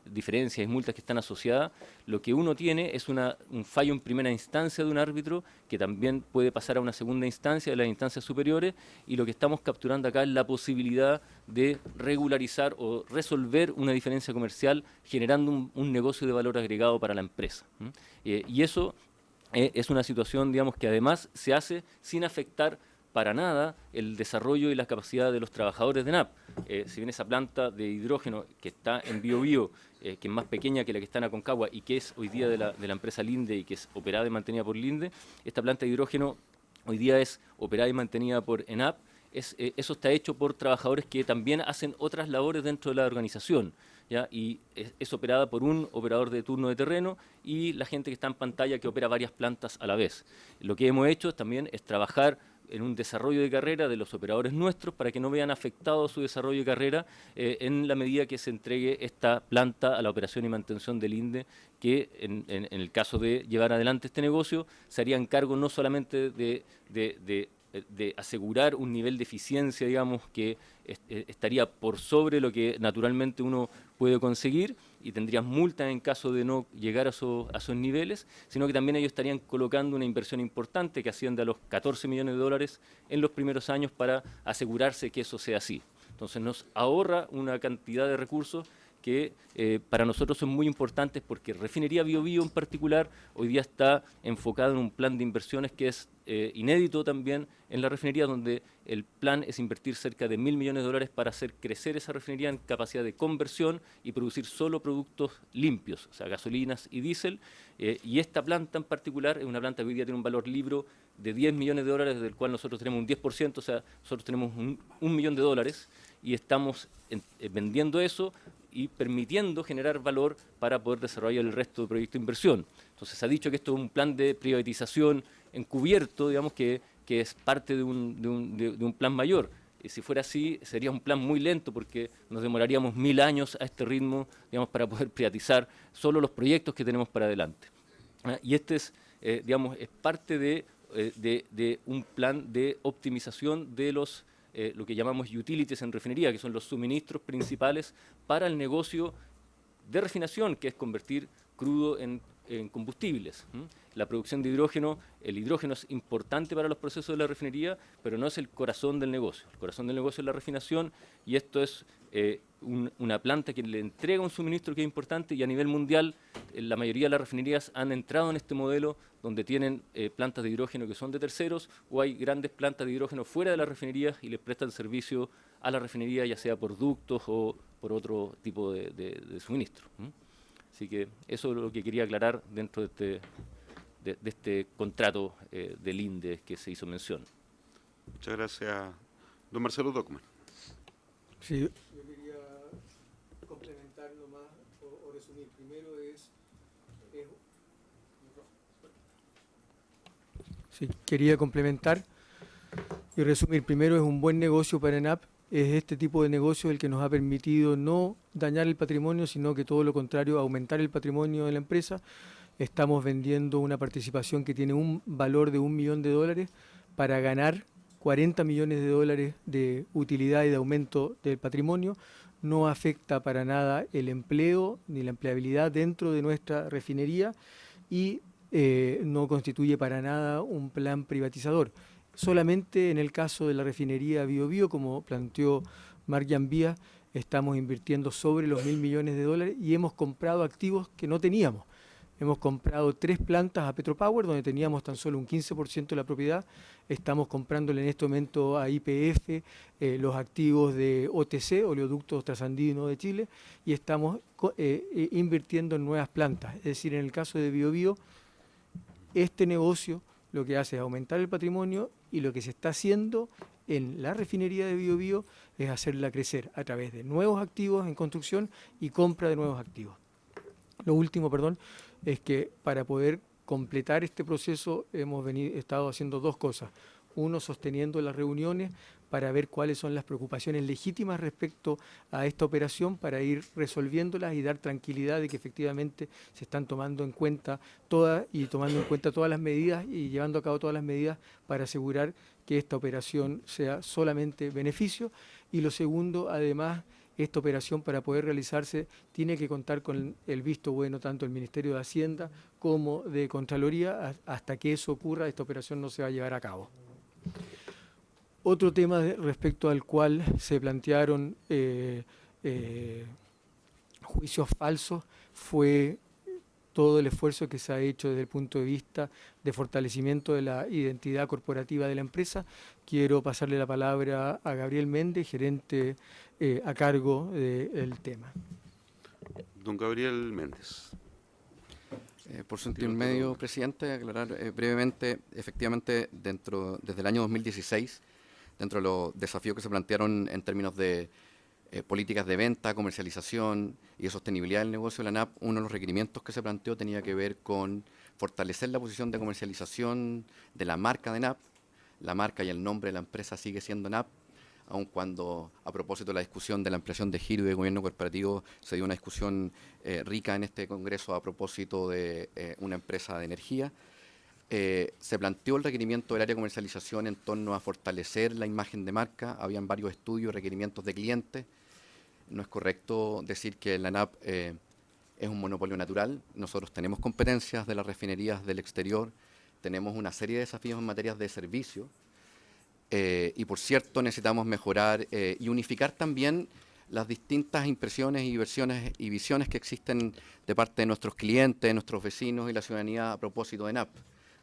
diferencias y multas que están asociadas, lo que uno tiene es un fallo en primera instancia de un árbitro que también puede pasar a una segunda instancia de las instancias superiores, y lo que estamos capturando acá es la posibilidad de regularizar o resolver una diferencia comercial generando un negocio de valor agregado para la empresa. Y eso es una situación, digamos, que además se hace sin afectar para nada el desarrollo y la capacidad de los trabajadores de ENAP. Si bien esa planta de hidrógeno que está en Biobío, que es más pequeña que la que está en Aconcagua y que es hoy día de la empresa Linde y que es operada y mantenida por Linde, esta planta de hidrógeno hoy día es operada y mantenida por ENAP. Eso está hecho por trabajadores que también hacen otras labores dentro de la organización, ¿ya? Y es operada por un operador de turno de terreno y la gente que está en pantalla que opera varias plantas a la vez. Lo que hemos hecho también es trabajar en un desarrollo de carrera de los operadores nuestros para que no vean afectado su desarrollo de carrera en la medida que se entregue esta planta a la operación y mantención del INDE, que en el caso de llevar adelante este negocio se harían cargo no solamente de asegurar un nivel de eficiencia, digamos, que estaría por sobre lo que naturalmente uno puede conseguir y tendrían multas en caso de no llegar a esos niveles, sino que también ellos estarían colocando una inversión importante que asciende a los 14 millones de dólares en los primeros años para asegurarse que eso sea así. Entonces nos ahorra una cantidad de recursos que para nosotros son muy importantes porque Refinería Bío Bío en particular hoy día está enfocado en un plan de inversiones que es inédito también en la refinería, donde el plan es invertir cerca de $1.000 millones de dólares para hacer crecer esa refinería en capacidad de conversión y producir solo productos limpios, o sea, gasolinas y diésel. Y esta planta en particular es una planta que hoy día tiene un valor libro de $10 millones de dólares, del cual nosotros tenemos un 10%, o sea, nosotros tenemos un millón de dólares y estamos vendiendo eso y permitiendo generar valor para poder desarrollar el resto del proyecto de inversión. Entonces se ha dicho que esto es un plan de privatización encubierto, digamos, que es parte de un plan mayor. Y si fuera así, sería un plan muy lento porque nos demoraríamos 1000 años a este ritmo, digamos, para poder privatizar solo los proyectos que tenemos para adelante. Y este es, digamos, es parte de un plan de optimización de los lo que llamamos utilities en refinería, que son los suministros principales para el negocio de refinación, que es convertir crudo en combustibles. La producción de hidrógeno, el hidrógeno es importante para los procesos de la refinería, pero no es el corazón del negocio. El corazón del negocio es la refinación y esto es una planta que le entrega un suministro que es importante y a nivel mundial la mayoría de las refinerías han entrado en este modelo donde tienen plantas de hidrógeno que son de terceros o hay grandes plantas de hidrógeno fuera de las refinerías y les prestan servicio a la refinería ya sea por ductos o por otro tipo de suministro. Así que eso es lo que quería aclarar dentro de este contrato del INDE que se hizo mención. Muchas gracias. Don Marcelo Tocman. Sí, yo quería complementar nomás o resumir. Primero quería complementar y resumir. Primero, es un buen negocio para ENAP. Es este tipo de negocio el que nos ha permitido no dañar el patrimonio, sino que todo lo contrario, aumentar el patrimonio de la empresa. Estamos vendiendo una participación que tiene un valor de $1 millón para ganar 40 millones de dólares de utilidad y de aumento del patrimonio. No afecta para nada el empleo ni la empleabilidad dentro de nuestra refinería y no constituye para nada un plan privatizador. Solamente en el caso de la refinería Bío Bío, como planteó Marc Janvier, estamos invirtiendo sobre los $1.000 millones de dólares y hemos comprado activos que no teníamos. Hemos comprado 3 plantas a Petropower, donde teníamos tan solo un 15% de la propiedad. Estamos comprándole en este momento a YPF los activos de OTC, Oleoductos Trasandinos de Chile, y estamos invirtiendo en nuevas plantas. Es decir, en el caso de Bío Bío, este negocio lo que hace es aumentar el patrimonio y lo que se está haciendo en la refinería de Bío Bío es hacerla crecer a través de nuevos activos en construcción y compra de nuevos activos. Lo último, es que para poder completar este proceso hemos estado haciendo 2 cosas. Uno, sosteniendo las reuniones para ver cuáles son las preocupaciones legítimas respecto a esta operación para ir resolviéndolas y dar tranquilidad de que efectivamente se están tomando en cuenta todas las medidas y llevando a cabo todas las medidas para asegurar que esta operación sea solamente beneficio. Y lo segundo, además, esta operación para poder realizarse tiene que contar con el visto bueno tanto del Ministerio de Hacienda como de Contraloría. Hasta que eso ocurra, esta operación no se va a llevar a cabo. Otro tema respecto al cual se plantearon juicios falsos fue todo el esfuerzo que se ha hecho desde el punto de vista de fortalecimiento de la identidad corporativa de la empresa. Quiero pasarle la palabra a Gabriel Méndez, gerente a cargo del tema. Don Gabriel Méndez. Por su intermedio, presidente, aclarar brevemente, efectivamente, desde el año 2016, dentro de los desafíos que se plantearon en términos de políticas de venta, comercialización y de sostenibilidad del negocio de la ENAP, uno de los requerimientos que se planteó tenía que ver con fortalecer la posición de comercialización de la marca de ENAP, la marca y el nombre de la empresa sigue siendo NAP, aun cuando a propósito de la discusión de la ampliación de giro y de gobierno corporativo se dio una discusión rica en este Congreso a propósito de una empresa de energía. Se planteó el requerimiento del área de comercialización en torno a fortalecer la imagen de marca. Habían varios estudios, requerimientos de clientes. No es correcto decir que la NAP es un monopolio natural. Nosotros tenemos competencias de las refinerías del exterior, tenemos una serie de desafíos en materia de servicio y, por cierto, necesitamos mejorar y unificar también las distintas impresiones y visiones que existen de parte de nuestros clientes, de nuestros vecinos y la ciudadanía a propósito de NAP.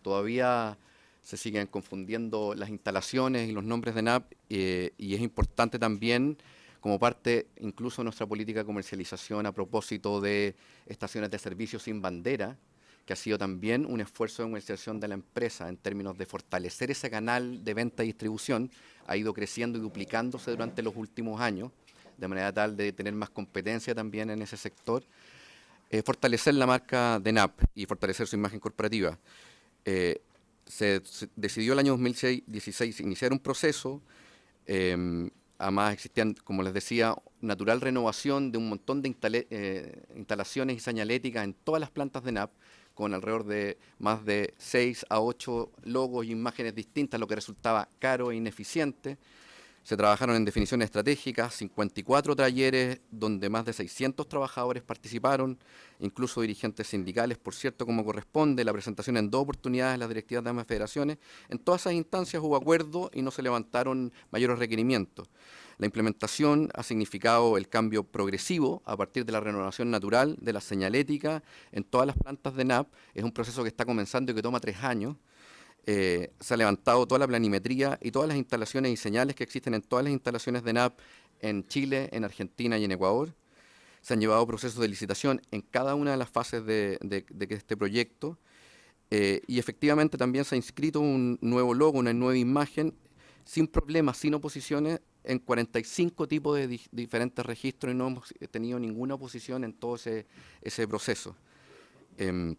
Todavía se siguen confundiendo las instalaciones y los nombres de NAP y es importante también, como parte incluso de nuestra política de comercialización a propósito de estaciones de servicio sin bandera, que ha sido también un esfuerzo de comercialización de la empresa en términos de fortalecer ese canal de venta y distribución, ha ido creciendo y duplicándose durante los últimos años, de manera tal de tener más competencia también en ese sector, fortalecer la marca de NAP y fortalecer su imagen corporativa. Se decidió el año 2016 iniciar un proceso, además existían, como les decía, natural renovación de un montón de instalaciones y señaléticas en todas las plantas de NAP, con alrededor de más de 6 a 8 logos y imágenes distintas, lo que resultaba caro e ineficiente. Se trabajaron en definiciones estratégicas, 54 talleres donde más de 600 trabajadores participaron, incluso dirigentes sindicales, por cierto, como corresponde, la presentación en 2 oportunidades de las directivas de ambas federaciones. En todas esas instancias hubo acuerdo y no se levantaron mayores requerimientos. La implementación ha significado el cambio progresivo a partir de la renovación natural de la señalética en todas las plantas de NAP. Es un proceso que está comenzando y que toma 3 años. Se ha levantado toda la planimetría y todas las instalaciones y señales que existen en todas las instalaciones de NAP en Chile, en Argentina y en Ecuador. Se han llevado procesos de licitación en cada una de las fases de este proyecto y efectivamente también se ha inscrito un nuevo logo, una nueva imagen, sin problemas, sin oposiciones, en 45 tipos de diferentes registros y no hemos tenido ninguna oposición en todo ese proceso. El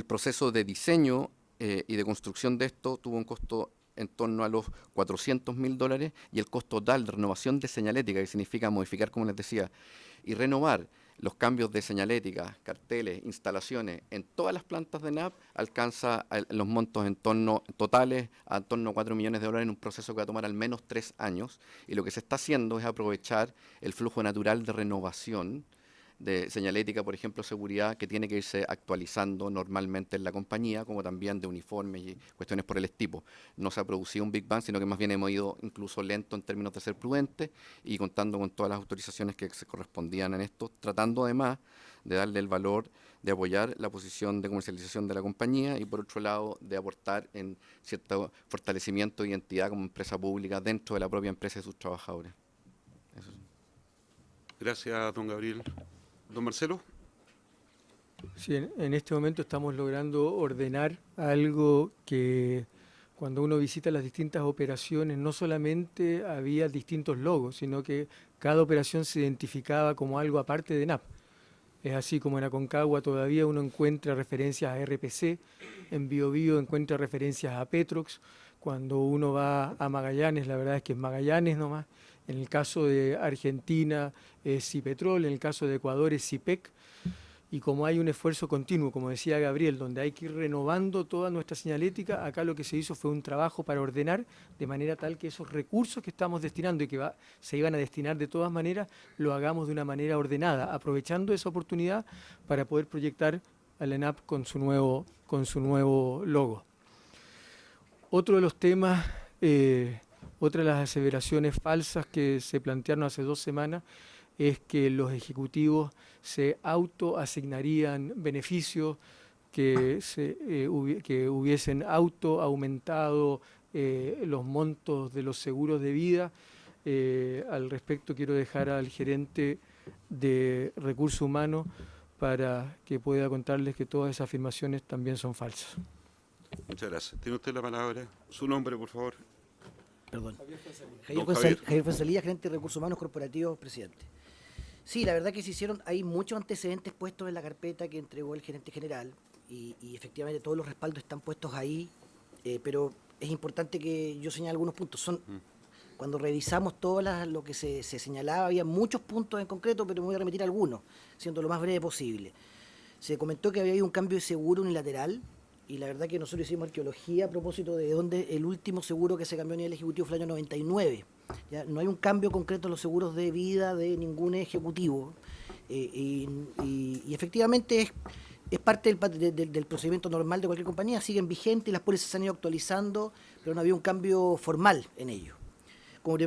proceso de diseño y de construcción de esto tuvo un costo en torno a los $400.000 y el costo total de renovación de señalética, que significa modificar, como les decía, y renovar los cambios de señalética, carteles, instalaciones en todas las plantas de NAP, alcanza los montos totales a en torno a $4 millones en un proceso que va a tomar al menos 3 años, y lo que se está haciendo es aprovechar el flujo natural de renovación de señalética, por ejemplo, seguridad, que tiene que irse actualizando normalmente en la compañía, como también de uniformes y cuestiones por el tipo. No se ha producido un Big Bang, sino que más bien hemos ido incluso lento en términos de ser prudentes y contando con todas las autorizaciones que se correspondían en esto, tratando además de darle el valor de apoyar la posición de comercialización de la compañía y, por otro lado, de aportar en cierto fortalecimiento de identidad como empresa pública dentro de la propia empresa y sus trabajadores. Eso. Gracias, don Gabriel. Don Marcelo. Sí, en este momento estamos logrando ordenar algo que cuando uno visita las distintas operaciones no solamente había distintos logos, sino que cada operación se identificaba como algo aparte de NAP. Es así como en Aconcagua todavía uno encuentra referencias a RPC, en Biobío encuentra referencias a Petrox, cuando uno va a Magallanes, la verdad es que es Magallanes nomás. En el caso de Argentina es Cipetrol, en el caso de Ecuador es Cipec, y como hay un esfuerzo continuo, como decía Gabriel, donde hay que ir renovando toda nuestra señalética, acá lo que se hizo fue un trabajo para ordenar de manera tal que esos recursos que estamos destinando y que se iban a destinar de todas maneras, lo hagamos de una manera ordenada, aprovechando esa oportunidad para poder proyectar a la ENAP con su nuevo logo. Otro de los temas... Otra de las aseveraciones falsas que se plantearon hace 2 semanas es que los ejecutivos se autoasignarían beneficios, que hubiesen aumentado los montos de los seguros de vida. Al respecto quiero dejar al gerente de Recursos Humanos para que pueda contarles que todas esas afirmaciones también son falsas. Muchas gracias. Tiene usted la palabra. Su nombre, por favor. Perdón. Javier Fuenzalía, gerente de Recursos Humanos Corporativos, presidente. Sí, la verdad que hay muchos antecedentes puestos en la carpeta que entregó el gerente general y efectivamente todos los respaldos están puestos ahí, pero es importante que yo señale algunos puntos. Cuando revisamos todo lo que se señalaba, había muchos puntos en concreto, pero me voy a remitir a algunos, siendo lo más breve posible. Se comentó que había un cambio de seguro unilateral, y la verdad que nosotros hicimos arqueología a propósito de dónde el último seguro que se cambió a nivel ejecutivo fue el año 99. ¿Ya? No hay un cambio concreto en los seguros de vida de ningún ejecutivo, y efectivamente es parte del procedimiento normal de cualquier compañía, siguen vigentes y las pólizas se han ido actualizando, pero no había un cambio formal en ello. Como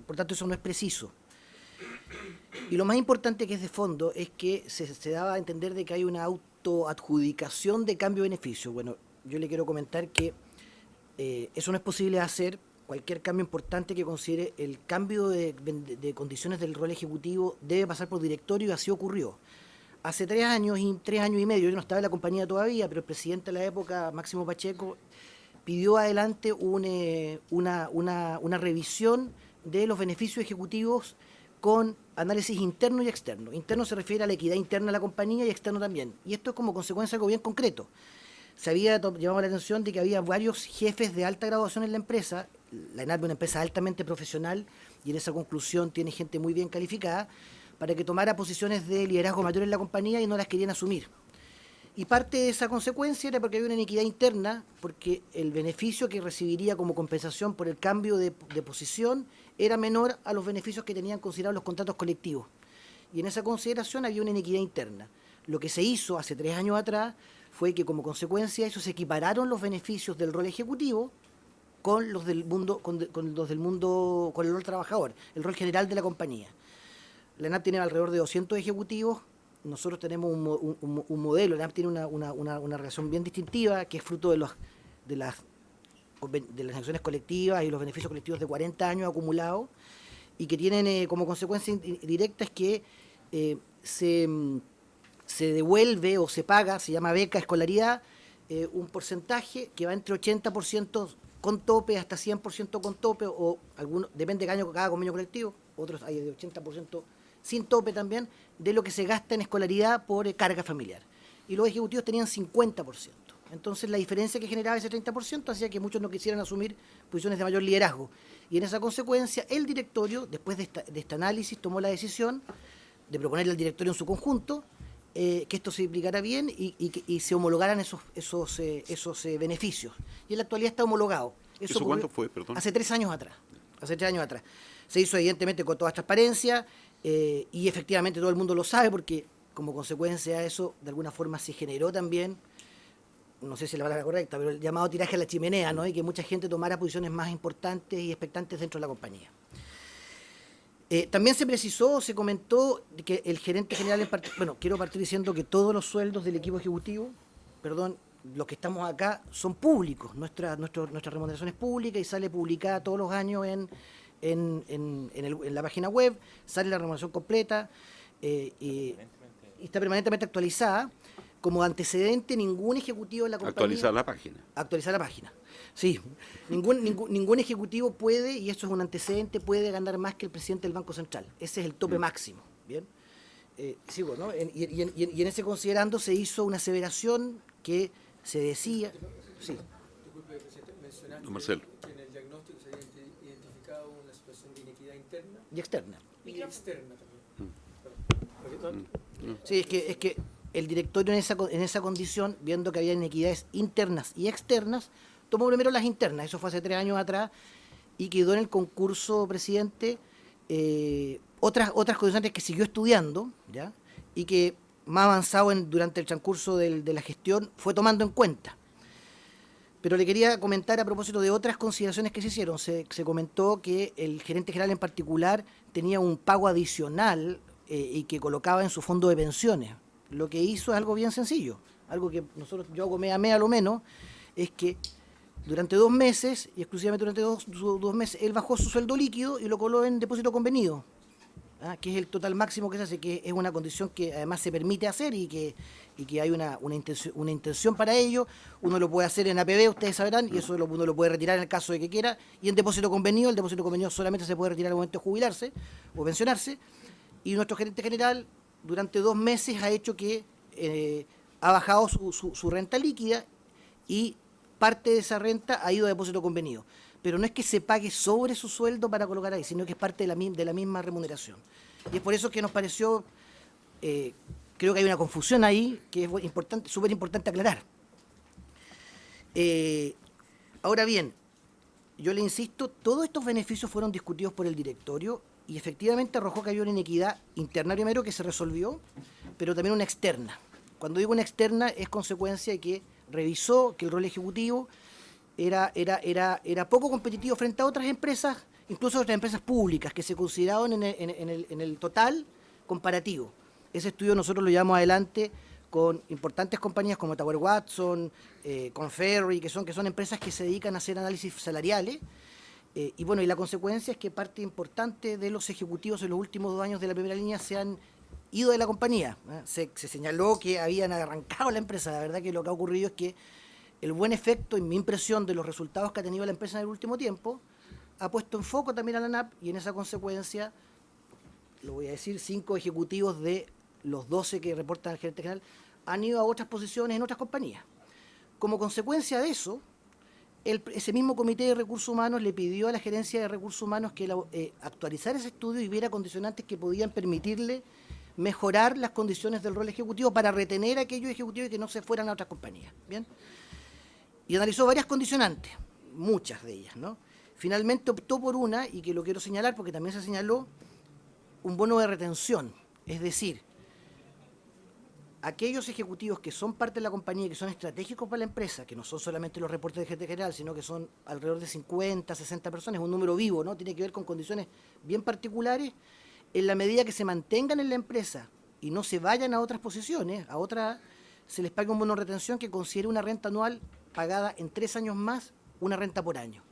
por tanto, eso no es preciso. Y lo más importante que es de fondo es que se daba a entender de que hay una autoadjudicación de cambio de beneficio. Bueno, yo le quiero comentar que eso no es posible hacer. Cualquier cambio importante que considere el cambio de condiciones del rol ejecutivo debe pasar por directorio, y así ocurrió. Hace 3 años y medio, yo no estaba en la compañía todavía, pero el presidente de la época, Máximo Pacheco, pidió adelante una revisión de los beneficios ejecutivos con análisis interno y externo. Interno se refiere a la equidad interna de la compañía y externo también. Y esto es como consecuencia de algo bien concreto. Se había llamado la atención de que había varios jefes de alta graduación en la empresa. La ENAP es una empresa altamente profesional y en esa conclusión tiene gente muy bien calificada para que tomara posiciones de liderazgo mayor en la compañía y no las querían asumir. Y parte de esa consecuencia era porque había una inequidad interna, porque el beneficio que recibiría como compensación por el cambio de posición era menor a los beneficios que tenían considerados los contratos colectivos. Y en esa consideración había una inequidad interna. Lo que se hizo hace 3 años atrás fue que como consecuencia de eso se equipararon los beneficios del rol ejecutivo con los del mundo, con el rol trabajador, el rol general de la compañía. La ENAP tiene alrededor de 200 ejecutivos. Nosotros tenemos un modelo, la ENAP tiene una relación bien distintiva, que es fruto de las acciones colectivas y los beneficios colectivos de 40 años acumulados, y que tienen como consecuencia directa es que se devuelve o se paga, se llama beca escolaridad, un porcentaje que va entre 80% con tope hasta 100% con tope, o algunos, depende de cada convenio colectivo, otros hay de 80% sin tope también, de lo que se gasta en escolaridad por carga familiar. Y los ejecutivos tenían 50%. Entonces la diferencia que generaba ese 30% hacía que muchos no quisieran asumir posiciones de mayor liderazgo. Y en esa consecuencia el directorio, después de este análisis, tomó la decisión de proponerle al directorio en su conjunto que esto se explicara bien y se homologaran esos beneficios. Y en la actualidad está homologado. ¿Eso cuánto fue, perdón? Hace 3 años atrás. Hace 3 años atrás. Se hizo evidentemente con toda transparencia, y efectivamente todo el mundo lo sabe, porque como consecuencia de eso, de alguna forma se generó también, no sé si la palabra correcta, pero el llamado tiraje a la chimenea, ¿no? Y que mucha gente tomara posiciones más importantes y expectantes dentro de la compañía. También se precisó, se comentó que el gerente general, bueno, quiero partir diciendo que todos los sueldos del equipo ejecutivo, los que estamos acá, son públicos. Nuestra remuneración es pública y sale publicada todos los años en la página web, sale la remuneración completa y está permanentemente actualizada. Como antecedente, ningún ejecutivo de la compañía... Actualizar la página. Actualizar la página, sí. Ningún ejecutivo puede, y eso es un antecedente, puede ganar más que el presidente del Banco Central. Ese es el tope máximo, ¿bien? Sigo, ¿no? Y en ese considerando se hizo una aseveración que se decía... Sí. Disculpe, presidente, mencionaste Marcelo, que en el diagnóstico se había identificado una situación de inequidad interna Y externa. y externa también. Sí, es que el directorio en esa condición, viendo que había inequidades internas y externas, tomó primero las internas. Eso fue hace 3 años atrás, y quedó en el concurso, presidente, otras condiciones que siguió estudiando, ¿ya? Y que más avanzado durante el transcurso de la gestión fue tomando en cuenta. Pero le quería comentar a propósito de otras consideraciones que se hicieron. Se comentó que el gerente general en particular tenía un pago adicional y que colocaba en su fondo de pensiones. Lo que hizo es algo bien sencillo, algo que yo hago mes a mes a lo menos, es que durante 2 meses, y exclusivamente durante dos meses, él bajó su sueldo líquido y lo colocó en depósito convenido, que es el total máximo que se hace, que es una condición que además se permite hacer y que hay una intención para ello. Uno lo puede hacer en APB, ustedes sabrán, y eso uno lo puede retirar en el caso de que quiera, y en depósito convenido, el depósito convenido solamente se puede retirar al momento de jubilarse o pensionarse, y nuestro gerente general durante 2 meses ha hecho que ha bajado su renta líquida y parte de esa renta ha ido a depósito convenido. Pero no es que se pague sobre su sueldo para colocar ahí, sino que es parte de la misma remuneración. Y es por eso que nos pareció, creo que hay una confusión ahí que es importante, súper importante aclarar. Ahora bien, yo le insisto, todos estos beneficios fueron discutidos por el directorio y efectivamente arrojó que había una inequidad interna primero que se resolvió, pero también una externa. Cuando digo una externa es consecuencia de que revisó que el rol ejecutivo era poco competitivo frente a otras empresas, incluso otras empresas públicas que se consideraban en el total comparativo. Ese estudio nosotros lo llevamos adelante con importantes compañías como Tower Watson, con Ferry, que son empresas que se dedican a hacer análisis salariales. Y bueno, y la consecuencia es que parte importante de los ejecutivos en los últimos 2 años de la primera línea se han ido de la compañía. Se señaló que habían arrancado la empresa. La verdad que lo que ha ocurrido es que el buen efecto, en mi impresión, de los resultados que ha tenido la empresa en el último tiempo, ha puesto en foco también a la NAP y en esa consecuencia, lo voy a decir, 5 ejecutivos de los 12 que reportan al gerente general han ido a otras posiciones en otras compañías. Como consecuencia de eso, ese mismo Comité de Recursos Humanos le pidió a la Gerencia de Recursos Humanos que actualizara ese estudio y viera condicionantes que podían permitirle mejorar las condiciones del rol ejecutivo para retener a aquellos ejecutivos y que no se fueran a otras compañías. ¿Bien? Y analizó varias condicionantes, muchas de ellas, ¿no? Finalmente optó por una, y que lo quiero señalar porque también se señaló, un bono de retención. Es decir, aquellos ejecutivos que son parte de la compañía y que son estratégicos para la empresa, que no son solamente los reportes del gerente general, sino que son alrededor de 50, 60 personas, un número vivo, ¿no? Tiene que ver con condiciones bien particulares. En la medida que se mantengan en la empresa y no se vayan a otras posiciones, se les paga un bono de retención que considere una renta anual pagada en 3 años más, una renta por año.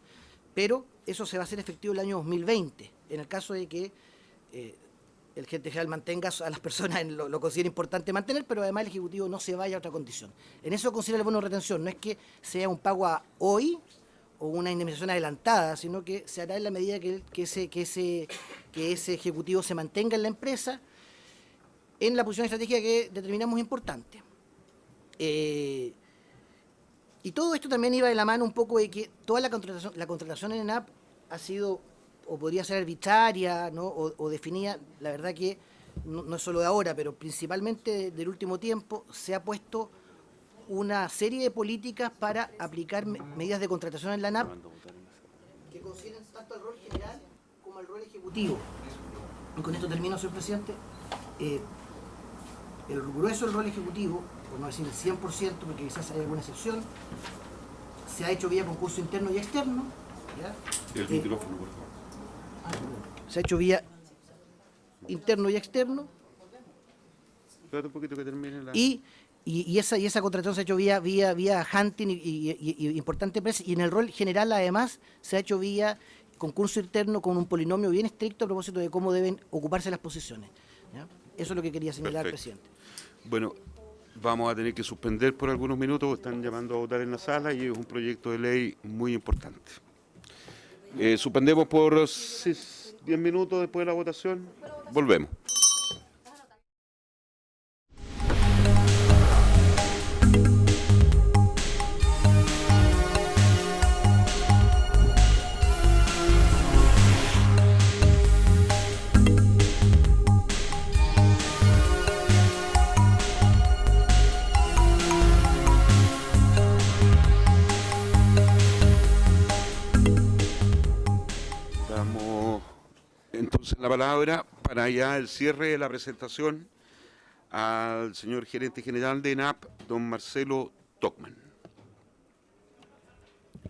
Pero eso se va a hacer efectivo el año 2020, en el caso de que el gerente general mantenga a las personas, lo considera importante mantener, pero además el ejecutivo no se vaya a otra condición. En eso considera el bono de retención, no es que sea un pago a hoy o una indemnización adelantada, sino que se hará en la medida que ese ejecutivo se mantenga en la empresa en la posición estratégica que determinamos importante. Y todo esto también iba de la mano un poco de que toda la contratación en ENAP ha sido, o podría ser arbitraria, ¿no? o definida, la verdad que no es solo de ahora, pero principalmente del último tiempo, se ha puesto una serie de políticas para aplicar medidas de contratación en la ANAP que consideren tanto el rol general como el rol ejecutivo. Y con esto termino, señor presidente. El grueso del rol ejecutivo, por no decir el 100%, porque quizás hay alguna excepción, se ha hecho vía concurso interno y externo. ¿Ya? El micrófono, por favor. Se ha hecho vía interno y externo. Espérate un poquito que termine la... Y esa contratación se ha hecho vía hunting y importante empresa, y en el rol general además se ha hecho vía concurso interno con un polinomio bien estricto a propósito de cómo deben ocuparse las posiciones. ¿Ya? Eso es lo que quería señalar, presidente. Bueno, vamos a tener que suspender por algunos minutos, están llamando a votar en la sala y es un proyecto de ley muy importante. Suspendemos por 10 minutos después de la votación, volvemos. Entonces la palabra para ya el cierre de la presentación al señor gerente general de ENAP, don Marcelo Tocman.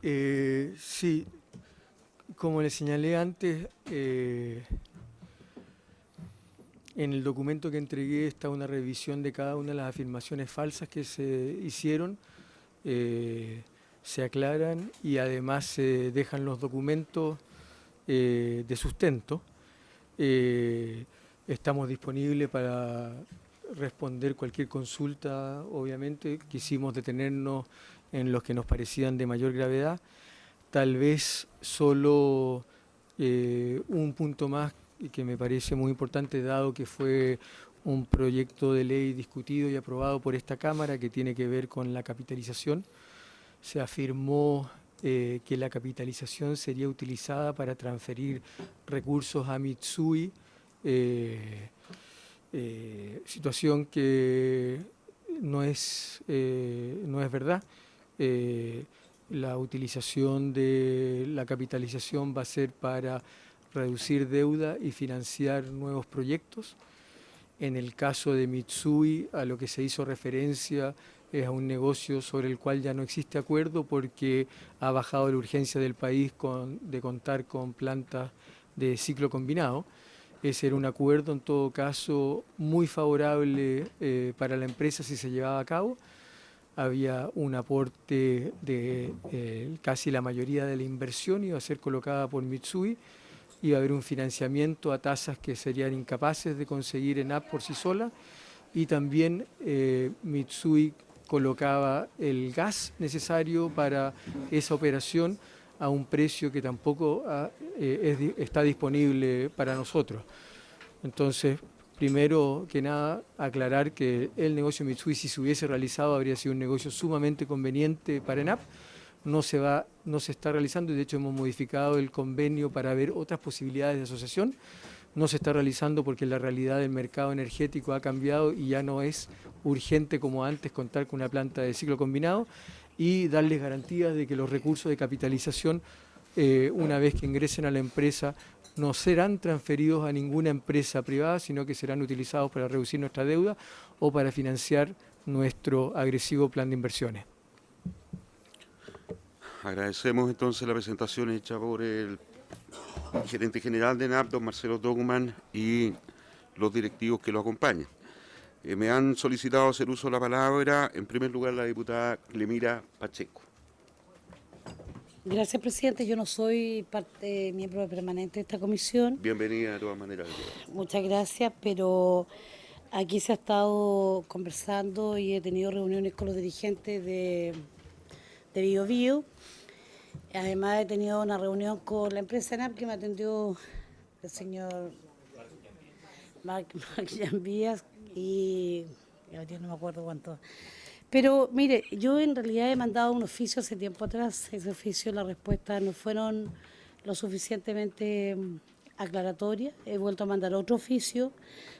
Sí, como le señalé antes, en el documento que entregué está una revisión de cada una de las afirmaciones falsas que se hicieron, se aclaran y además se dejan los documentos de sustento. Estamos disponibles para responder cualquier consulta, obviamente. Quisimos detenernos en los que nos parecían de mayor gravedad. Tal vez solo un punto más que me parece muy importante, dado que fue un proyecto de ley discutido y aprobado por esta Cámara que tiene que ver con la capitalización. se afirmó que la capitalización sería utilizada para transferir recursos a Mitsui, situación que no es verdad. La utilización de la capitalización va a ser para reducir deuda y financiar nuevos proyectos. En el caso de Mitsui, a lo que se hizo referencia es a un negocio sobre el cual ya no existe acuerdo porque ha bajado la urgencia del país de contar con plantas de ciclo combinado. Ese era un acuerdo, en todo caso, muy favorable para la empresa si se llevaba a cabo. Había un aporte de casi la mayoría de la inversión iba a ser colocada por Mitsui. Iba a haber un financiamiento a tasas que serían incapaces de conseguir ENAP por sí sola. Y también Mitsui colocaba el gas necesario para esa operación a un precio que tampoco está disponible para nosotros. Entonces, primero que nada, aclarar que el negocio Mitsui, si se hubiese realizado, habría sido un negocio sumamente conveniente para ENAP. No se está realizando y de hecho hemos modificado el convenio para ver otras posibilidades de asociación. No se está realizando porque la realidad del mercado energético ha cambiado y ya no es urgente como antes contar con una planta de ciclo combinado y darles garantías de que los recursos de capitalización, una vez que ingresen a la empresa, no serán transferidos a ninguna empresa privada, sino que serán utilizados para reducir nuestra deuda o para financiar nuestro agresivo plan de inversiones. Agradecemos entonces la presentación hecha por el gerente general de ENAP, don Marcelo Tocman, y los directivos que lo acompañan. Me han solicitado hacer uso de la palabra, en primer lugar, la diputada Clemira Pacheco. Gracias, presidente. Yo no soy miembro permanente de esta comisión. Bienvenida de todas maneras. Muchas gracias, pero aquí se ha estado conversando y he tenido reuniones con los dirigentes de BioBio. Además he tenido una reunión con la empresa ENAP que me atendió el señor Marc Llambias y no me acuerdo cuánto. Pero mire, yo en realidad he mandado un oficio hace tiempo atrás. Ese oficio, las respuestas no fueron lo suficientemente aclaratorias. He vuelto a mandar otro oficio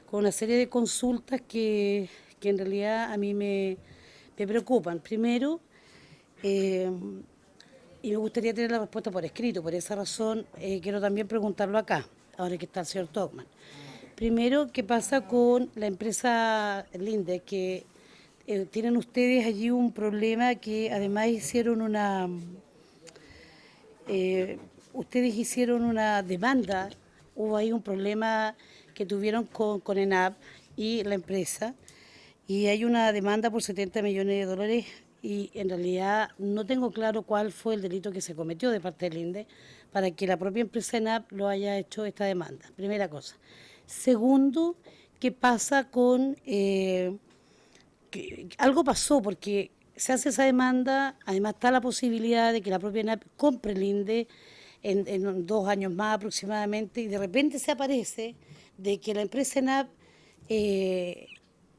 con una serie de consultas que en realidad a mí me preocupan. Primero, y me gustaría tener la respuesta por escrito. Por esa razón quiero también preguntarlo acá, ahora que está el señor Tocman. Primero, ¿qué pasa con la empresa Linde? Que tienen ustedes allí un problema que además hicieron ustedes hicieron una demanda, hubo ahí un problema que tuvieron con ENAP y la empresa, y hay una demanda por 70 millones de dólares y en realidad no tengo claro cuál fue el delito que se cometió de parte del INDE para que la propia empresa ENAP lo haya hecho esta demanda. Primera cosa. Segundo, ¿qué pasa con... algo pasó porque se hace esa demanda, además está la posibilidad de que la propia ENAP compre el INDE en 2 años más aproximadamente y de repente se aparece de que la empresa ENAP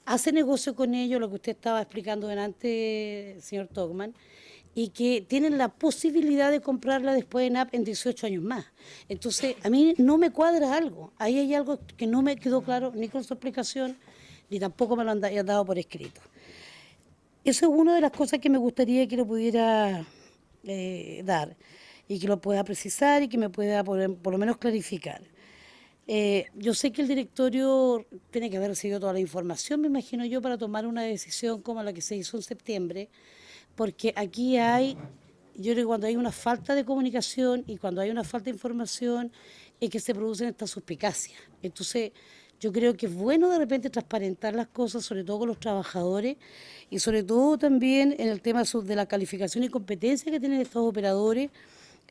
hace negocio con ellos, lo que usted estaba explicando delante, señor Tocman, y que tienen la posibilidad de comprarla después de ENAP en 18 años más. Entonces, a mí no me cuadra algo. Ahí hay algo que no me quedó claro ni con su explicación, ni tampoco me lo han dado por escrito. Eso es una de las cosas que me gustaría que lo pudiera dar y que lo pueda precisar y que me pueda por lo menos clarificar. Yo sé que el directorio tiene que haber recibido toda la información, me imagino yo, para tomar una decisión como la que se hizo en septiembre, porque aquí yo creo que cuando hay una falta de comunicación y cuando hay una falta de información es que se producen estas suspicacias. Entonces, yo creo que es bueno de repente transparentar las cosas, sobre todo con los trabajadores y sobre todo también en el tema de la calificación y competencia que tienen estos operadores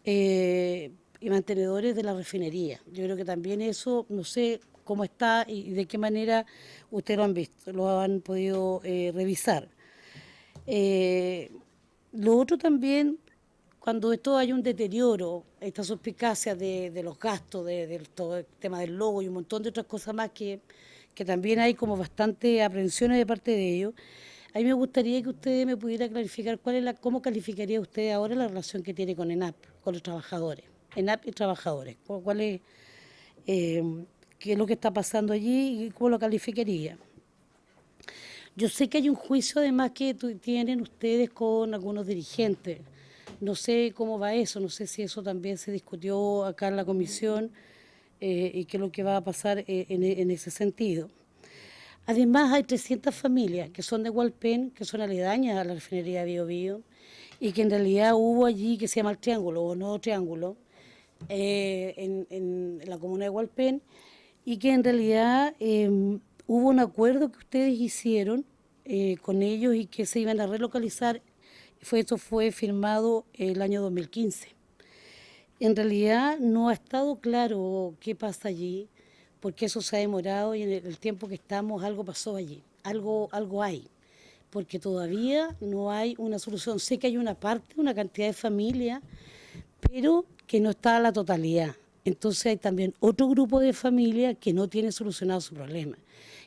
y mantenedores de la refinería. Yo creo que también eso, no sé cómo está y de qué manera ustedes lo han visto, lo han podido revisar. Lo otro también, cuando esto hay un deterioro, esta suspicacia de los gastos, de todo el tema del logo y un montón de otras cosas más que también hay como bastante aprensiones de parte de ellos, A mí me gustaría que usted me pudiera clarificar cómo calificaría usted ahora la relación que tiene con ENAP, con los trabajadores, ENAP y trabajadores. ¿Cuál es, qué es lo que está pasando allí y cómo lo calificaría? Yo sé que hay un juicio además que tienen ustedes con algunos dirigentes. No sé cómo va eso, no sé si eso también se discutió acá en la comisión y qué es lo que va a pasar en ese sentido. Además hay 300 familias que son de Hualpén, que son aledañas a la refinería de Bío Bío, y que en realidad hubo allí que se llama el Triángulo o Nuevo Triángulo en la comuna de Hualpén, y que en realidad hubo un acuerdo que ustedes hicieron con ellos y que se iban a relocalizar. Esto fue firmado el año 2015. En realidad no ha estado claro qué pasa allí, porque eso se ha demorado y en el tiempo que estamos algo pasó allí, algo hay, porque todavía no hay una solución. Sé que hay una parte, una cantidad de familias, pero que no está a la totalidad. Entonces hay también otro grupo de familias que no tiene solucionado su problema.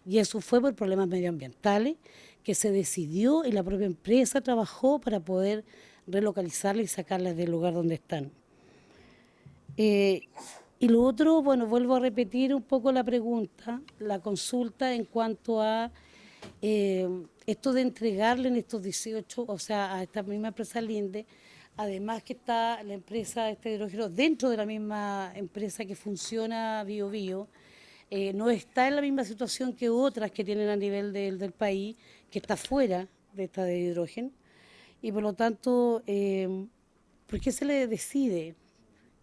Y eso fue por problemas medioambientales que se decidió y la propia empresa trabajó para poder relocalizarlas y sacarlas del lugar donde están. Y lo otro, bueno, vuelvo a repetir un poco la pregunta, la consulta en cuanto a esto de entregarle en estos 18, o sea, a esta misma empresa Linde, además que está la empresa de hidrógeno dentro de la misma empresa que funciona Bío Bío, no está en la misma situación que otras que tienen a nivel del país, que está fuera de esta de hidrógeno, y por lo tanto, ¿por qué se le decide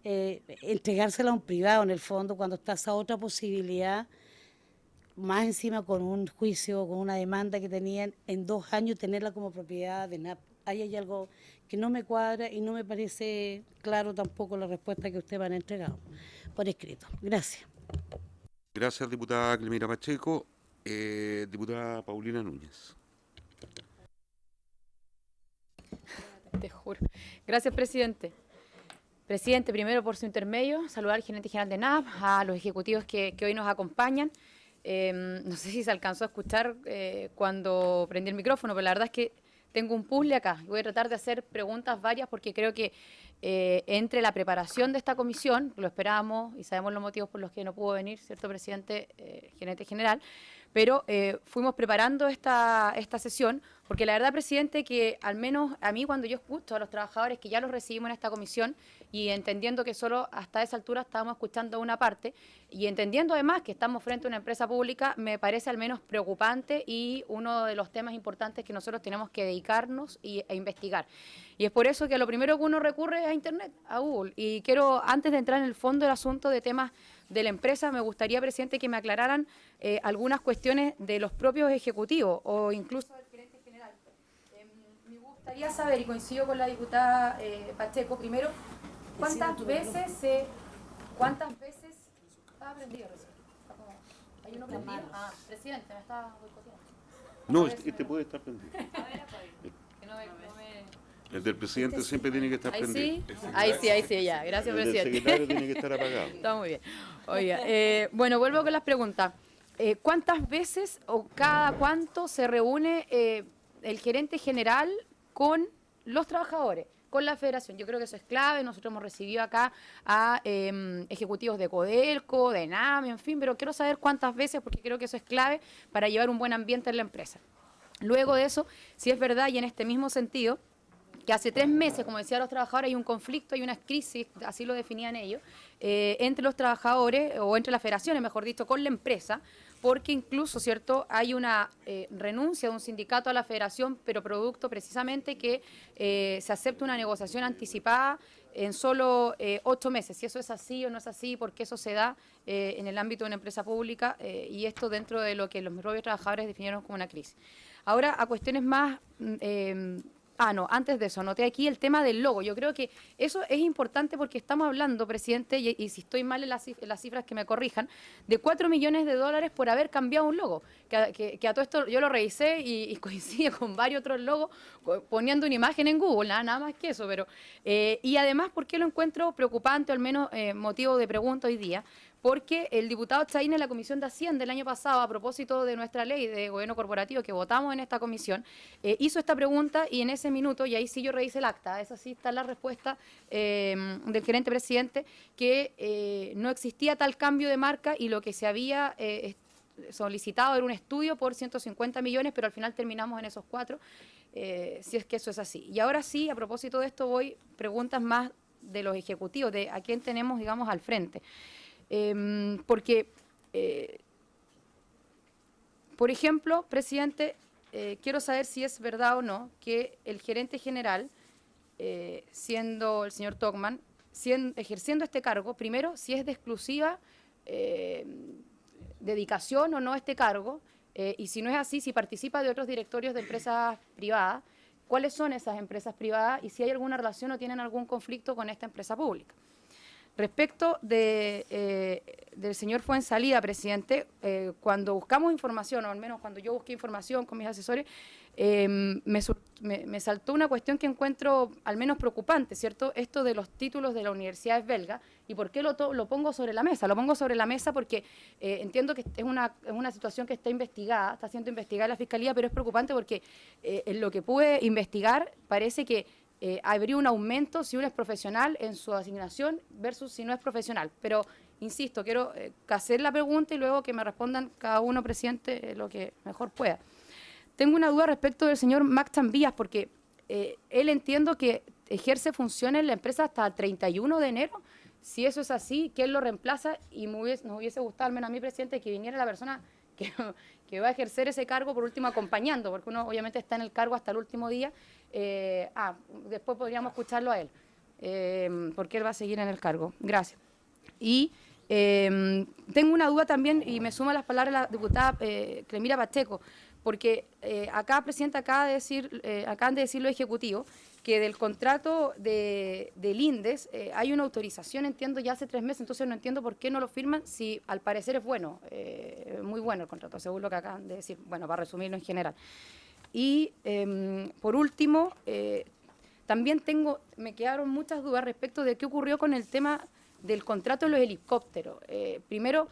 entregársela a un privado en el fondo cuando está esa otra posibilidad, más encima con un juicio, con una demanda que tenían en 2 años, tenerla como propiedad de NAP? Ahí hay algo que no me cuadra y no me parece claro tampoco la respuesta que ustedes me han entregado por escrito. Gracias. Gracias, diputada Clemira Pacheco. Diputada Paulina Núñez. Te juro. Gracias, presidente. Presidente, primero por su intermedio, saludar al gerente general de NAP, a los ejecutivos que hoy nos acompañan. No sé si se alcanzó a escuchar cuando prendí el micrófono, pero la verdad es que tengo un puzzle acá. Voy a tratar de hacer preguntas varias porque creo que entre la preparación de esta comisión, lo esperábamos y sabemos los motivos por los que no pudo venir, ¿cierto, presidente, gerente general? Pero fuimos preparando esta sesión porque la verdad, presidente, que al menos a mí cuando yo escucho a los trabajadores que ya los recibimos en esta comisión y entendiendo que solo hasta esa altura estábamos escuchando una parte y entendiendo además que estamos frente a una empresa pública, me parece al menos preocupante y uno de los temas importantes que nosotros tenemos que dedicarnos e investigar. Y es por eso que lo primero que uno recurre es a Internet, a Google. Y quiero, antes de entrar en el fondo del asunto de temas de la empresa, me gustaría, presidente, que me aclararan algunas cuestiones de los propios ejecutivos o incluso del gerente general. Me gustaría saber, y coincido con la diputada Pacheco, primero, ¿cuántas veces estaba prendido recién? ¿Hay uno prendido? Ah, presidente, me está boicoteando. No, este puede estar prendido. El del presidente siempre tiene que estar prendido. Ahí sí, ya. Gracias, el presidente. El secretario tiene que estar apagado. Está muy bien. Oiga, bueno, vuelvo con las preguntas. ¿Cuántas veces o cada cuánto se reúne el gerente general con los trabajadores, con la federación? Yo creo que eso es clave. Nosotros hemos recibido acá a ejecutivos de Codelco, de NAM, en fin, pero quiero saber cuántas veces, porque creo que eso es clave para llevar un buen ambiente en la empresa. Luego de eso, si es verdad y en este mismo sentido, que hace 3 meses, como decían los trabajadores, hay un conflicto, hay una crisis, así lo definían ellos, entre los trabajadores, o entre las federaciones, mejor dicho, con la empresa, porque incluso, ¿cierto?, hay una renuncia de un sindicato a la federación, pero producto precisamente que se acepta una negociación anticipada en solo 8 meses. Si eso es así o no es así, porque eso se da en el ámbito de una empresa pública, y esto dentro de lo que los propios trabajadores definieron como una crisis. Ahora, a cuestiones más No, antes de eso, anoté aquí el tema del logo. Yo creo que eso es importante porque estamos hablando, presidente, y si estoy mal en las cifras que me corrijan, de 4 millones de dólares por haber cambiado un logo. Que a todo esto yo lo revisé y coincide con varios otros logos poniendo una imagen en Google, nada más que eso. Pero y además, ¿por qué lo encuentro preocupante, o al menos motivo de pregunta hoy día? Porque el diputado Chaín en la Comisión de Hacienda el año pasado, a propósito de nuestra ley de gobierno corporativo que votamos en esta comisión, hizo esta pregunta y en ese minuto, y ahí sí yo revisé el acta, esa sí está la respuesta del gerente presidente, que no existía tal cambio de marca y lo que se había solicitado era un estudio por 150 millones, pero al final terminamos en esos 4, si es que eso es así. Y ahora sí, a propósito de esto, voy preguntas más de los ejecutivos, de a quién tenemos, digamos, al frente. Porque, por ejemplo, presidente, quiero saber si es verdad o no que el gerente general, siendo el señor Togman, ejerciendo este cargo, primero, si es de exclusiva dedicación o no este cargo, y si no es así, si participa de otros directorios de empresas privadas, cuáles son esas empresas privadas y si hay alguna relación o tienen algún conflicto con esta empresa pública. Respecto del señor Fuenzalida, presidente, cuando buscamos información, o al menos cuando yo busqué información con mis asesores, me saltó una cuestión que encuentro al menos preocupante, ¿cierto? Esto de los títulos de las universidades belgas. ¿Y por qué lo pongo sobre la mesa? Lo pongo sobre la mesa porque entiendo que es una situación que está siendo investigada en la Fiscalía, pero es preocupante porque en lo que pude investigar parece que habría un aumento si uno es profesional en su asignación versus si no es profesional. Pero, insisto, quiero hacer la pregunta y luego que me respondan cada uno, presidente, lo que mejor pueda. Tengo una duda respecto del señor Maxtan Vías, porque él entiendo que ejerce funciones en la empresa hasta el 31 de enero. Si eso es así, ¿quién lo reemplaza? Y nos hubiese gustado, al menos a mí, presidente, que viniera la persona que va a ejercer ese cargo, por último acompañando, porque uno obviamente está en el cargo hasta el último día. Después podríamos escucharlo a él, porque él va a seguir en el cargo. Gracias. Y tengo una duda también, y me suma las palabras de la diputada Clemira Pacheco, porque acá, presidenta, acaban de decir los ejecutivos que del contrato del INDES hay una autorización, entiendo, ya hace 3 meses, entonces no entiendo por qué no lo firman si al parecer es bueno, muy bueno el contrato, según lo que acaban de decir, bueno, para resumirlo en general. Y por último, también me quedaron muchas dudas respecto de qué ocurrió con el tema del contrato de los helicópteros. Primero,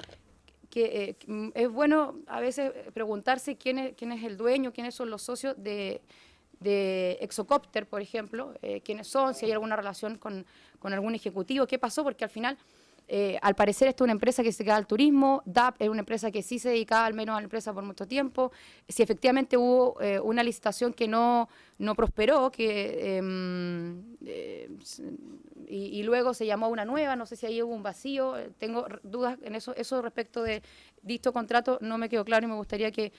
que es bueno a veces preguntarse quién es el dueño, quiénes son los socios de Exocopter, por ejemplo, quiénes son, si hay alguna relación con algún ejecutivo, qué pasó, porque al final, al parecer, esta es una empresa que se dedicaba al turismo, DAP es una empresa que sí se dedicaba al menos a la empresa por mucho tiempo, si efectivamente hubo una licitación que no prosperó, y luego se llamó una nueva, no sé si ahí hubo un vacío, tengo dudas en eso respecto de dicho contrato, no me quedó claro y me gustaría que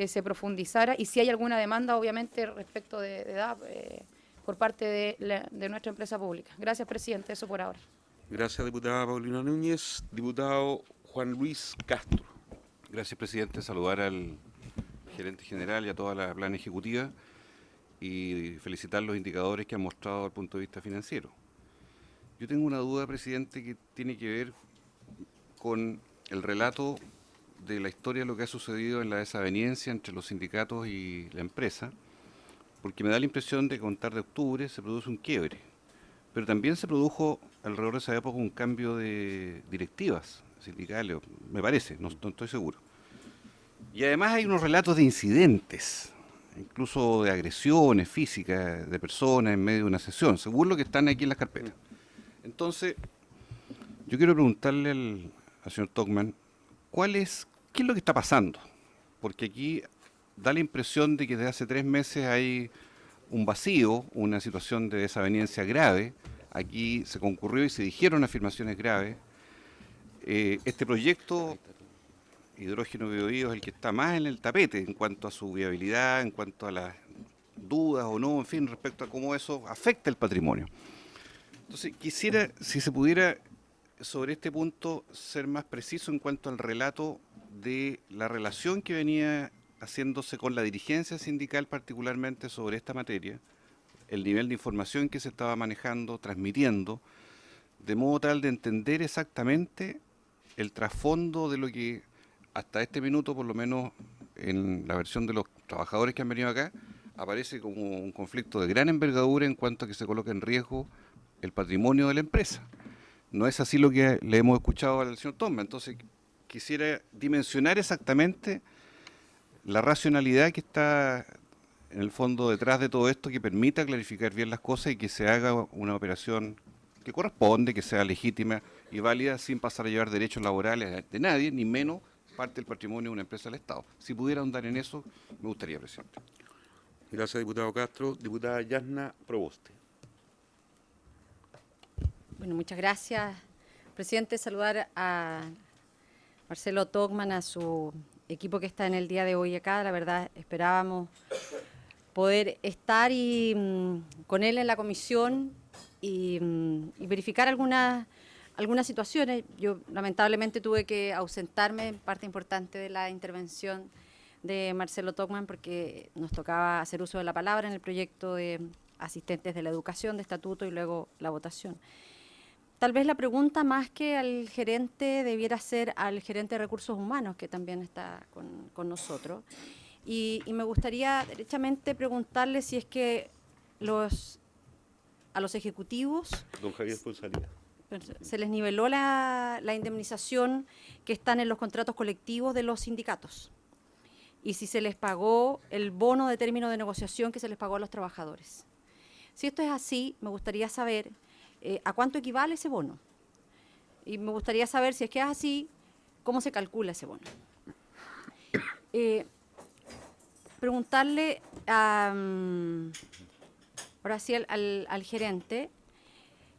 se profundizara, y si hay alguna demanda, obviamente, respecto de DAP por parte de nuestra empresa pública. Gracias, presidente, eso por ahora. Gracias, diputada Paulina Núñez. Diputado Juan Luis Castro. Gracias, presidente. Saludar al gerente general y a toda la plana ejecutiva y felicitar los indicadores que han mostrado desde el punto de vista financiero. Yo tengo una duda, presidente, que tiene que ver con el relato de la historia de lo que ha sucedido en la desaveniencia entre los sindicatos y la empresa, porque me da la impresión de que con tarde de octubre se produce un quiebre, pero también se produjo alrededor de esa época un cambio de directivas sindicales, me parece, no estoy seguro. Y además hay unos relatos de incidentes, incluso de agresiones físicas de personas en medio de una sesión, según lo que están aquí en las carpetas. Entonces, yo quiero preguntarle al señor Togman, ¿qué es lo que está pasando? Porque aquí da la impresión de que desde hace 3 meses hay un vacío, una situación de desaveniencia grave. Aquí se concurrió y se dijeron afirmaciones graves. Este proyecto hidrógeno biobío es el que está más en el tapete en cuanto a su viabilidad, en cuanto a las dudas o no, en fin, respecto a cómo eso afecta el patrimonio. Entonces, quisiera, si se pudiera, sobre este punto, ser más preciso en cuanto al relato de la relación que venía haciéndose con la dirigencia sindical, particularmente sobre esta materia, el nivel de información que se estaba manejando, transmitiendo, de modo tal de entender exactamente el trasfondo de lo que hasta este minuto, por lo menos en la versión de los trabajadores que han venido acá, aparece como un conflicto de gran envergadura en cuanto a que se coloca en riesgo el patrimonio de la empresa. No es así lo que le hemos escuchado al señor Togman. Entonces, quisiera dimensionar exactamente la racionalidad que está en el fondo detrás de todo esto, que permita clarificar bien las cosas y que se haga una operación que corresponde, que sea legítima y válida, sin pasar a llevar derechos laborales de nadie, ni menos parte del patrimonio de una empresa del Estado. Si pudiera ahondar en eso, me gustaría, presidente. Gracias, diputado Castro. Diputada Yasna Proboste. Bueno, muchas gracias, presidente. Saludar a Marcelo Togman, a su equipo que está en el día de hoy acá. La verdad, esperábamos poder estar con él en la comisión y verificar algunas situaciones. Yo lamentablemente tuve que ausentarme en parte importante de la intervención de Marcelo Togman porque nos tocaba hacer uso de la palabra en el proyecto de asistentes de la educación, de estatuto y luego la votación. Tal vez la pregunta más que al gerente debiera ser al gerente de recursos humanos, que también está con nosotros. Y me gustaría derechamente preguntarle si es que a los ejecutivos Don Javier Ponsalía. se les niveló la indemnización que están en los contratos colectivos de los sindicatos y si se les pagó el bono de término de negociación que se les pagó a los trabajadores. Si esto es así, me gustaría saber ¿a cuánto equivale ese bono? Y me gustaría saber, si es que es así, ¿cómo se calcula ese bono? Preguntarle ahora sí al gerente,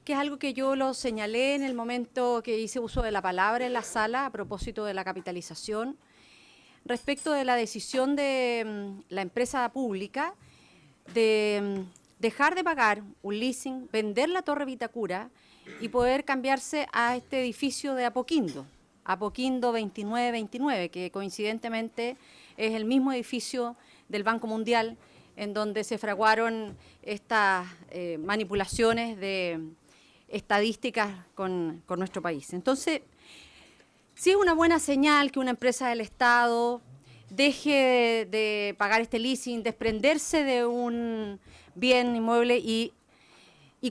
que es algo que yo lo señalé en el momento que hice uso de la palabra en la sala a propósito de la capitalización, respecto de la decisión de la empresa pública de dejar de pagar un leasing, vender la Torre Vitacura y poder cambiarse a este edificio de Apoquindo 2929, que coincidentemente es el mismo edificio del Banco Mundial, en donde se fraguaron estas manipulaciones de estadísticas con nuestro país. Entonces, sí es una buena señal que una empresa del Estado deje de pagar este leasing, desprenderse de un bien inmueble y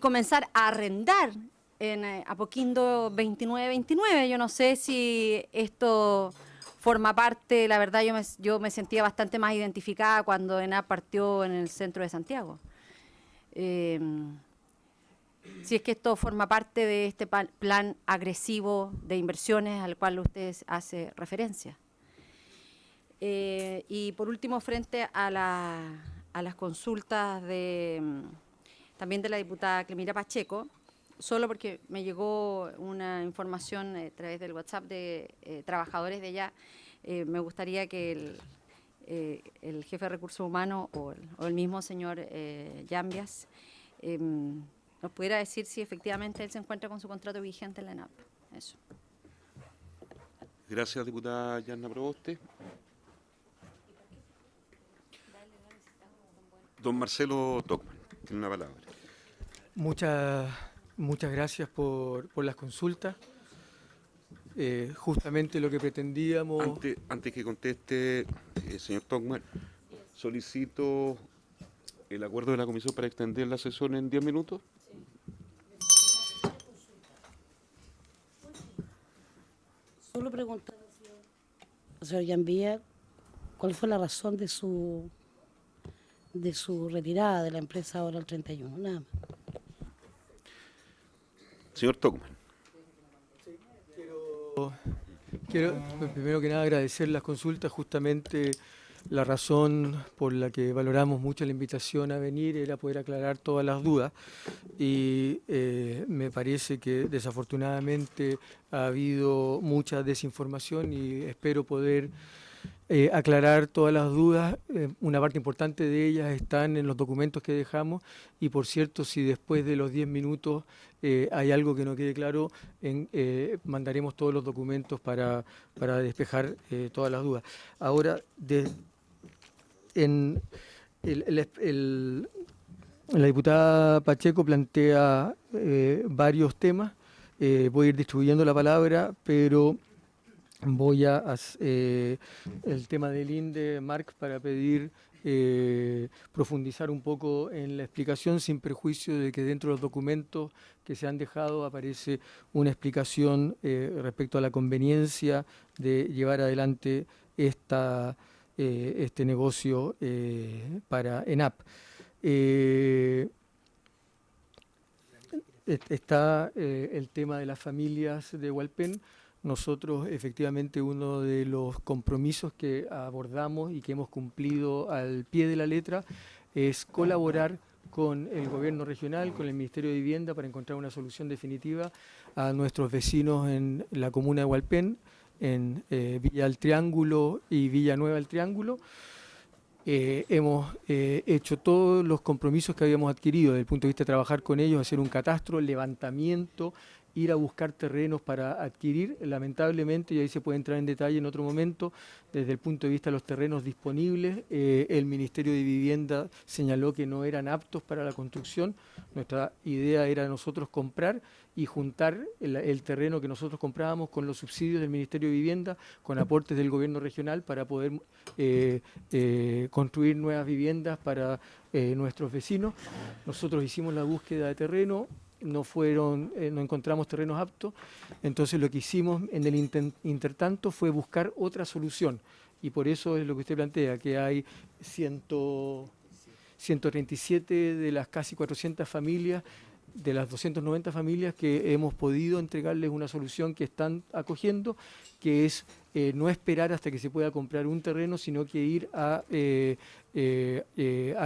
comenzar a arrendar en Apoquindo 2929. Yo no sé si esto forma parte, la verdad yo me sentía bastante más identificada cuando ENAP partió en el centro de Santiago. Si es que esto forma parte de este plan agresivo de inversiones al cual usted hace referencia. Y por último, frente a las consultas también de la diputada Clemira Pacheco, solo porque me llegó una información a través del WhatsApp de trabajadores de allá, me gustaría que el jefe de recursos humanos o el mismo señor Yambias nos pudiera decir si efectivamente él se encuentra con su contrato vigente en la ENAP. Eso. Gracias, diputada Yasna Proboste. Don Marcelo Togman, tiene una palabra. Muchas gracias por las consultas. Justamente lo que pretendíamos... Antes que conteste, señor Togman, solicito el acuerdo de la comisión para extender la sesión en 10 minutos. Solo preguntar al señor Yambía cuál fue la razón de su retirada de la empresa ahora el 31, nada más. Señor Togman. Quiero primero que nada agradecer las consultas. Justamente la razón por la que valoramos mucho la invitación a venir era poder aclarar todas las dudas y me parece que desafortunadamente ha habido mucha desinformación y espero poder aclarar todas las dudas. Una parte importante de ellas están en los documentos que dejamos y, por cierto, si después de los 10 minutos hay algo que no quede claro, mandaremos todos los documentos para despejar todas las dudas. Ahora, La diputada Pacheco plantea varios temas. Voy a ir distribuyendo la palabra, pero voy a hacer el tema del INDE, Marc, para pedir profundizar un poco en la explicación, sin perjuicio de que dentro de los documentos que se han dejado aparece una explicación respecto a la conveniencia de llevar adelante este negocio para ENAP. Está el tema de las familias de Hualpén. Nosotros, efectivamente, uno de los compromisos que abordamos y que hemos cumplido al pie de la letra es colaborar con el gobierno regional, con el Ministerio de Vivienda, para encontrar una solución definitiva a nuestros vecinos en la comuna de Hualpén, en Villa El Triángulo y Villanueva El Triángulo. Hemos hecho todos los compromisos que habíamos adquirido desde el punto de vista de trabajar con ellos, hacer un catastro, levantamiento, ir a buscar terrenos para adquirir. Lamentablemente, y ahí se puede entrar en detalle en otro momento, desde el punto de vista de los terrenos disponibles, el Ministerio de Vivienda señaló que no eran aptos para la construcción. Nuestra idea era nosotros comprar y juntar el terreno que nosotros comprábamos con los subsidios del Ministerio de Vivienda, con aportes del gobierno regional, para poder construir nuevas viviendas para nuestros vecinos. Nosotros hicimos la búsqueda de terreno, no encontramos terrenos aptos, entonces lo que hicimos en el intertanto fue buscar otra solución, y por eso es lo que usted plantea, que hay 137 de las casi 400 familias, de las 290 familias que hemos podido entregarles una solución que están acogiendo, que es no esperar hasta que se pueda comprar un terreno, sino que ir a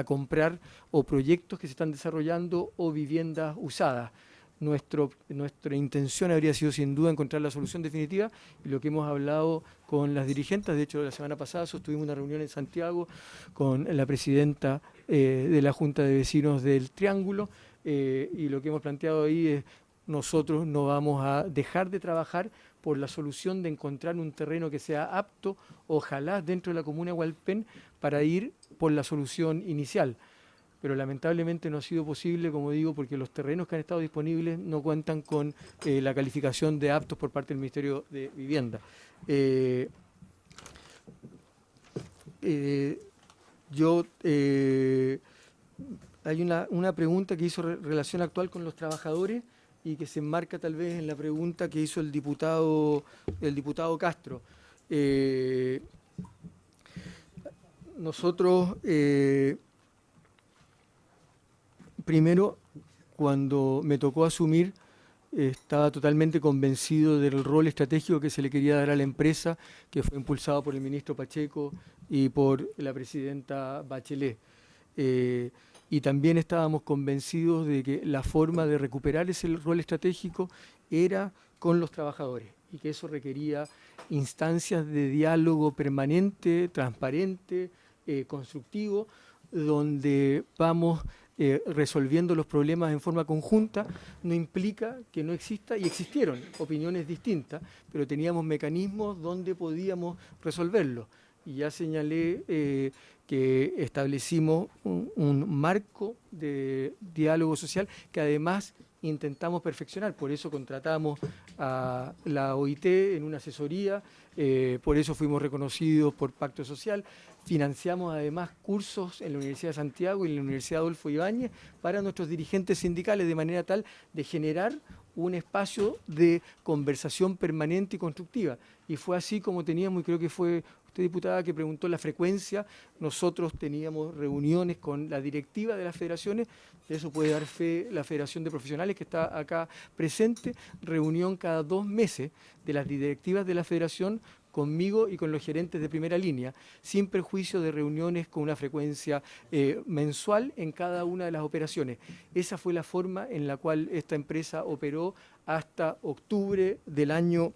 comprar o proyectos que se están desarrollando o viviendas usadas. Nuestra intención habría sido sin duda encontrar la solución definitiva, y lo que hemos hablado con las dirigentes, de hecho la semana pasada sostuvimos una reunión en Santiago con la presidenta de la Junta de Vecinos del Triángulo, y lo que hemos planteado ahí es: nosotros no vamos a dejar de trabajar por la solución de encontrar un terreno que sea apto, ojalá dentro de la comuna de Hualpén, para ir por la solución inicial. Pero lamentablemente no ha sido posible, como digo, porque los terrenos que han estado disponibles no cuentan con la calificación de aptos por parte del Ministerio de Vivienda. Hay una pregunta que hizo relación actual con los trabajadores y que se enmarca tal vez en la pregunta que hizo el diputado Castro. Nosotros, primero, cuando me tocó asumir, estaba totalmente convencido del rol estratégico que se le quería dar a la empresa, que fue impulsado por el ministro Pacheco y por la presidenta Bachelet. Y también estábamos convencidos de que la forma de recuperar ese rol estratégico era con los trabajadores, y que eso requería instancias de diálogo permanente, transparente, constructivo, donde vamos resolviendo los problemas en forma conjunta. No implica que no exista, y existieron opiniones distintas, pero teníamos mecanismos donde podíamos resolverlo. Y ya señalé que establecimos un marco de diálogo social que además intentamos perfeccionar. Por eso contratamos a la OIT en una asesoría, por eso fuimos reconocidos por Pacto Social. Financiamos además cursos en la Universidad de Santiago y en la Universidad Adolfo Ibáñez para nuestros dirigentes sindicales, de manera tal de generar un espacio de conversación permanente y constructiva. Y fue así como teníamos, y creo que fue usted, diputada, que preguntó la frecuencia. Nosotros teníamos reuniones con la directiva de las federaciones, de eso puede dar fe la Federación de Profesionales, que está acá presente, reunión cada 2 meses de las directivas de la federación conmigo y con los gerentes de primera línea, sin perjuicio de reuniones con una frecuencia mensual en cada una de las operaciones. Esa fue la forma en la cual esta empresa operó hasta octubre del año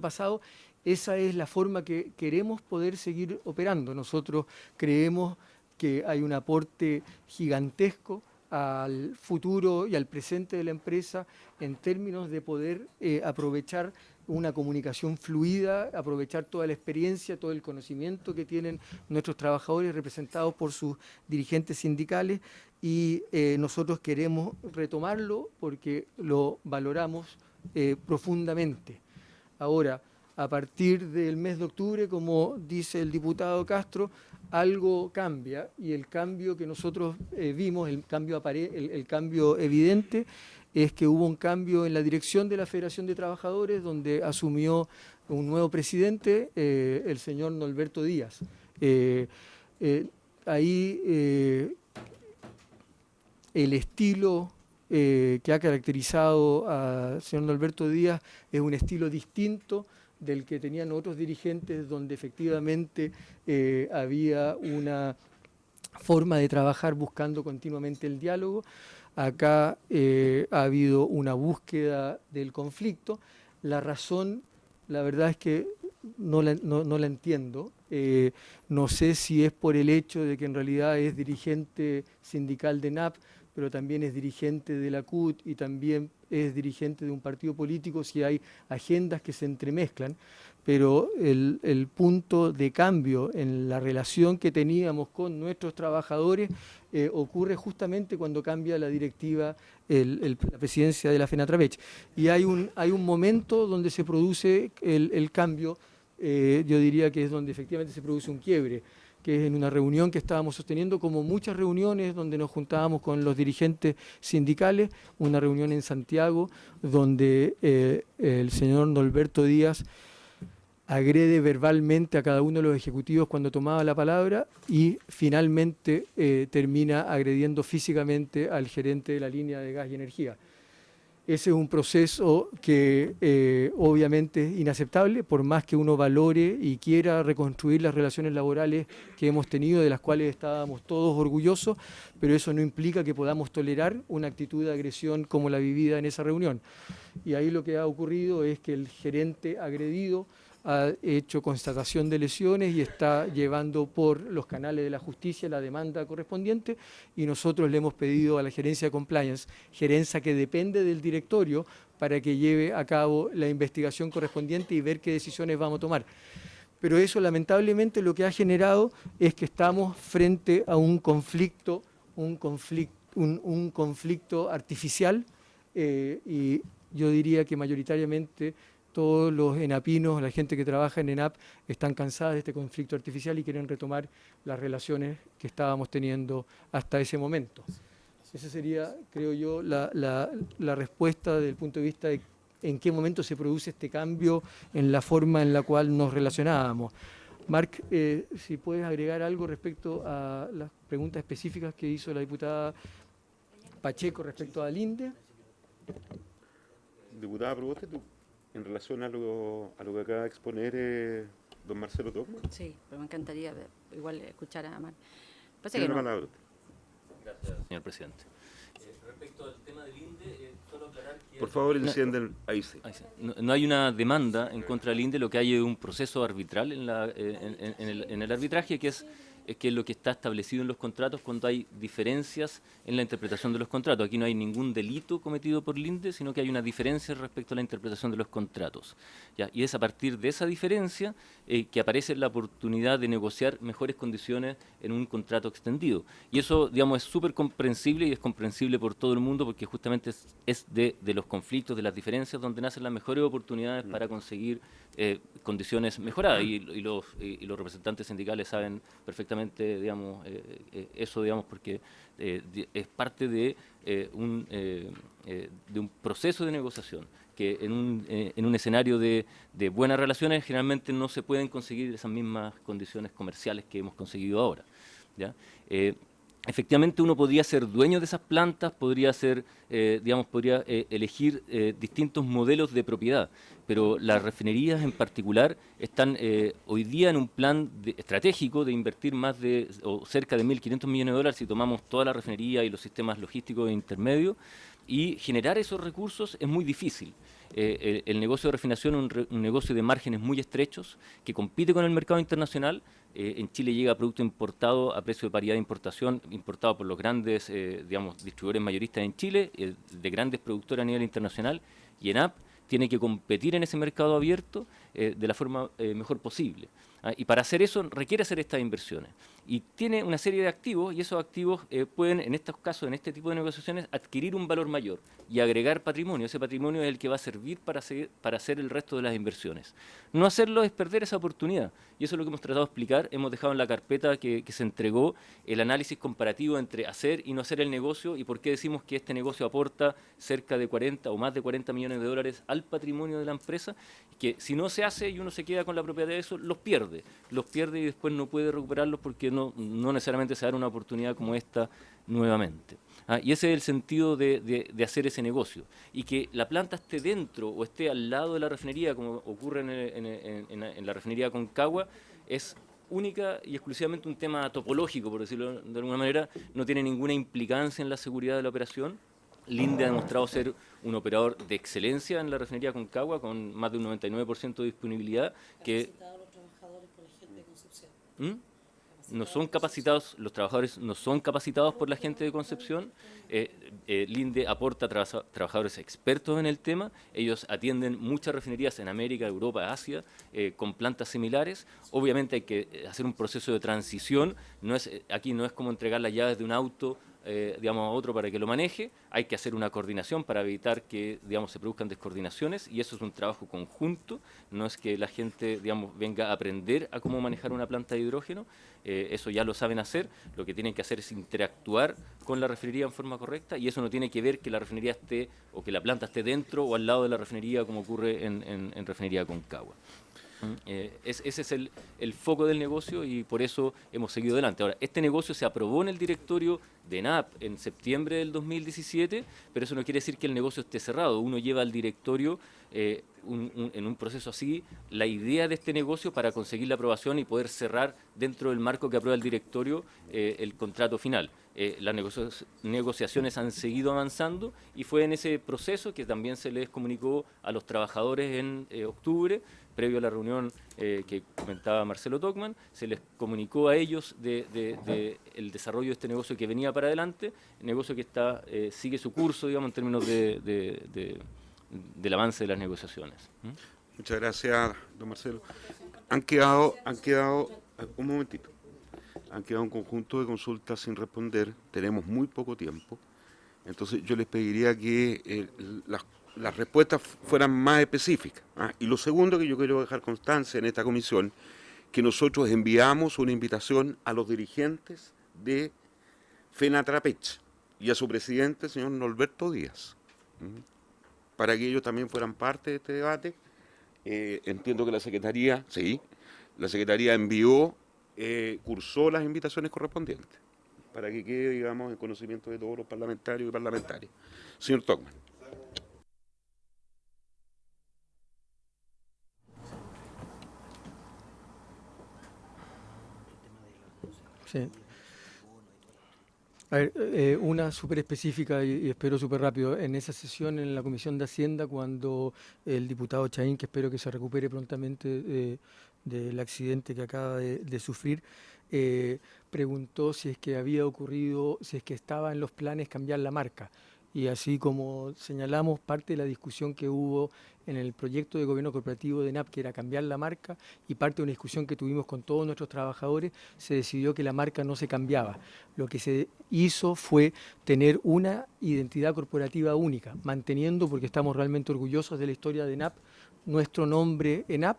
pasado. Esa es la forma que queremos poder seguir operando. Nosotros creemos que hay un aporte gigantesco al futuro y al presente de la empresa en términos de poder aprovechar una comunicación fluida, aprovechar toda la experiencia, todo el conocimiento que tienen nuestros trabajadores representados por sus dirigentes sindicales y nosotros queremos retomarlo porque lo valoramos profundamente. Ahora, a partir del mes de octubre, como dice el diputado Castro, algo cambia y el cambio que nosotros vimos, el cambio evidente, es que hubo un cambio en la dirección de la Federación de Trabajadores, donde asumió un nuevo presidente, el señor Norberto Díaz. Ahí el estilo que ha caracterizado al señor Norberto Díaz es un estilo distinto del que tenían otros dirigentes, donde efectivamente había una forma de trabajar buscando continuamente el diálogo. Acá ha habido una búsqueda del conflicto. La razón, la verdad es que no la entiendo. No sé si es por el hecho de que en realidad es dirigente sindical de NAP, pero también es dirigente de la CUT y también es dirigente de un partido político, si hay agendas que se entremezclan, pero el punto de cambio en la relación que teníamos con nuestros trabajadores ocurre justamente cuando cambia la directiva, la presidencia de la FENATRAVECH. Y hay un momento donde se produce el cambio, yo diría que es donde efectivamente se produce un quiebre, que es en una reunión que estábamos sosteniendo, como muchas reuniones donde nos juntábamos con los dirigentes sindicales, una reunión en Santiago, donde el señor Norberto Díaz agrede verbalmente a cada uno de los ejecutivos cuando tomaba la palabra y finalmente termina agrediendo físicamente al gerente de la línea de gas y energía. Ese es un proceso que obviamente es inaceptable, por más que uno valore y quiera reconstruir las relaciones laborales que hemos tenido, de las cuales estábamos todos orgullosos, pero eso no implica que podamos tolerar una actitud de agresión como la vivida en esa reunión. Y ahí lo que ha ocurrido es que el gerente agredido ha hecho constatación de lesiones y está llevando por los canales de la justicia la demanda correspondiente, y nosotros le hemos pedido a la gerencia de compliance, gerencia que depende del directorio, para que lleve a cabo la investigación correspondiente y ver qué decisiones vamos a tomar. Pero eso lamentablemente lo que ha generado es que estamos frente a un conflicto artificial, y yo diría que mayoritariamente todos los enapinos, la gente que trabaja en ENAP, están cansadas de este conflicto artificial y quieren retomar las relaciones que estábamos teniendo hasta ese momento. Esa sería, creo yo, la respuesta desde el punto de vista de en qué momento se produce este cambio en la forma en la cual nos relacionábamos. Marc, si puedes agregar algo respecto a las preguntas específicas que hizo la diputada Pacheco respecto a Linde. Diputada Proboste, ¿tú? En relación a lo que acaba de exponer don Marcelo Tocman. Sí, pero me encantaría igual escuchar a Mar. Tiene la palabra. Gracias, señor presidente. Respecto al tema del INDE, solo aclarar que... Por favor, encienden ahí sí. No hay una demanda en contra del INDE, lo que hay es un proceso arbitral en el arbitraje, que es lo que está establecido en los contratos cuando hay diferencias en la interpretación de los contratos. Aquí no hay ningún delito cometido por el INDE, sino que hay una diferencia respecto a la interpretación de los contratos. ¿Ya? Y es a partir de esa diferencia que aparece la oportunidad de negociar mejores condiciones en un contrato extendido. Y eso, digamos, es súper comprensible y es comprensible por todo el mundo, porque justamente es de los conflictos, de las diferencias, donde nacen las mejores oportunidades para conseguir condiciones mejoradas. Y los representantes sindicales saben perfectamente, digamos, eso, digamos, porque es parte de un proceso de negociación que en un escenario de buenas relaciones generalmente no se pueden conseguir esas mismas condiciones comerciales que hemos conseguido ahora, ¿ya? Efectivamente uno podría ser dueño de esas plantas, podría ser, podría elegir distintos modelos de propiedad, pero las refinerías en particular están hoy día en un plan estratégico de invertir más o cerca de 1.500 millones de dólares si tomamos toda la refinería y los sistemas logísticos intermedios, y generar esos recursos es muy difícil. El negocio de refinación es un negocio de márgenes muy estrechos que compite con el mercado internacional. En Chile llega producto importado a precio de paridad de importación, importado por los grandes distribuidores mayoristas en Chile, de grandes productores a nivel internacional, y ENAP tiene que competir en ese mercado abierto de la forma mejor posible. Y para hacer eso requiere hacer estas inversiones. Y tiene una serie de activos, y esos activos pueden, en estos casos, en este tipo de negociaciones, adquirir un valor mayor y agregar patrimonio. Ese patrimonio es el que va a servir para hacer el resto de las inversiones. No hacerlo es perder esa oportunidad. Y eso es lo que hemos tratado de explicar. Hemos dejado en la carpeta que se entregó el análisis comparativo entre hacer y no hacer el negocio, y por qué decimos que este negocio aporta cerca de 40 o más de 40 millones de dólares al patrimonio de la empresa, que si no se hace y uno se queda con la propiedad de eso, los pierde y después no puede recuperarlos porque no necesariamente se da una oportunidad como esta nuevamente. Y ese es el sentido de hacer ese negocio. Y que la planta esté dentro o esté al lado de la refinería, como ocurre en la refinería Concagua, es única y exclusivamente un tema topológico, por decirlo de alguna manera. No tiene ninguna implicancia en la seguridad de la operación. Linde ha demostrado ser un operador de excelencia en la refinería Concagua, con más de un 99% de disponibilidad, que no son capacitados, los trabajadores no son capacitados por la gente de Concepción. Linde aporta trabajadores expertos en el tema. Ellos atienden muchas refinerías en América, Europa, Asia, con plantas similares. Obviamente hay que hacer un proceso de transición. Aquí no es como entregar las llaves de un auto a otro para que lo maneje. Hay que hacer una coordinación para evitar que se produzcan descoordinaciones, y eso es un trabajo conjunto. No es que la gente venga a aprender a cómo manejar una planta de hidrógeno. Eso ya lo saben hacer. Lo que tienen que hacer es interactuar con la refinería en forma correcta, y eso no tiene que ver que la refinería esté o que la planta esté dentro o al lado de la refinería, como ocurre en refinería Concagua. Ese es el foco del negocio, y por eso hemos seguido adelante. Ahora, este negocio se aprobó en el directorio de ENAP en septiembre del 2017, pero eso no quiere decir que el negocio esté cerrado. Uno lleva al directorio en un proceso así la idea de este negocio para conseguir la aprobación y poder cerrar dentro del marco que aprueba el directorio el contrato final. Las negociaciones han seguido avanzando, y fue en ese proceso que también se les comunicó a los trabajadores en octubre, previo a la reunión que comentaba Marcelo Tocman. Se les comunicó a ellos el desarrollo de este negocio que venía para adelante, negocio que sigue su curso, en términos del avance de las negociaciones. Muchas gracias, don Marcelo. Han quedado un momentito. Han quedado un conjunto de consultas sin responder. Tenemos muy poco tiempo. Entonces yo les pediría que las respuestas fueran más específicas. Y lo segundo que yo quiero dejar constancia en esta comisión, que nosotros enviamos una invitación a los dirigentes de FENATRAPECH y a su presidente, señor Norberto Díaz, para que ellos también fueran parte de este debate. Entiendo que la Secretaría envió, cursó las invitaciones correspondientes, para que quede, en conocimiento de todos los parlamentarios y parlamentarias. Señor Tocman. Sí. A ver, una súper específica y espero súper rápido. En esa sesión en la Comisión de Hacienda, cuando el diputado Chaín, que espero que se recupere prontamente del accidente que acaba de sufrir, preguntó si es que había ocurrido, si es que estaba en los planes cambiar la marca. Y así como señalamos, parte de la discusión que hubo en el proyecto de gobierno corporativo de ENAP, que era cambiar la marca, y parte de una discusión que tuvimos con todos nuestros trabajadores, se decidió que la marca no se cambiaba. Lo que se hizo fue tener una identidad corporativa única, manteniendo, porque estamos realmente orgullosos de la historia de ENAP, nuestro nombre ENAP.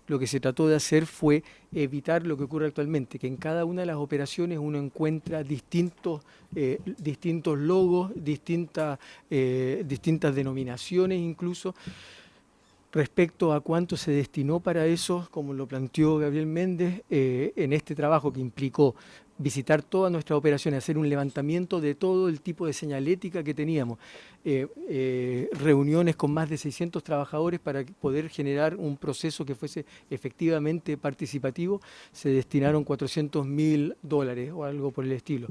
Lo que se trató de hacer fue evitar lo que ocurre actualmente, que en cada una de las operaciones uno encuentra distintos logos, distintas denominaciones incluso. Respecto a cuánto se destinó para eso, como lo planteó Gabriel Méndez, en este trabajo que implicó visitar todas nuestras operaciones, hacer un levantamiento de todo el tipo de señalética que teníamos, reuniones con más de 600 trabajadores para poder generar un proceso que fuese efectivamente participativo, se destinaron $400.000 o algo por el estilo.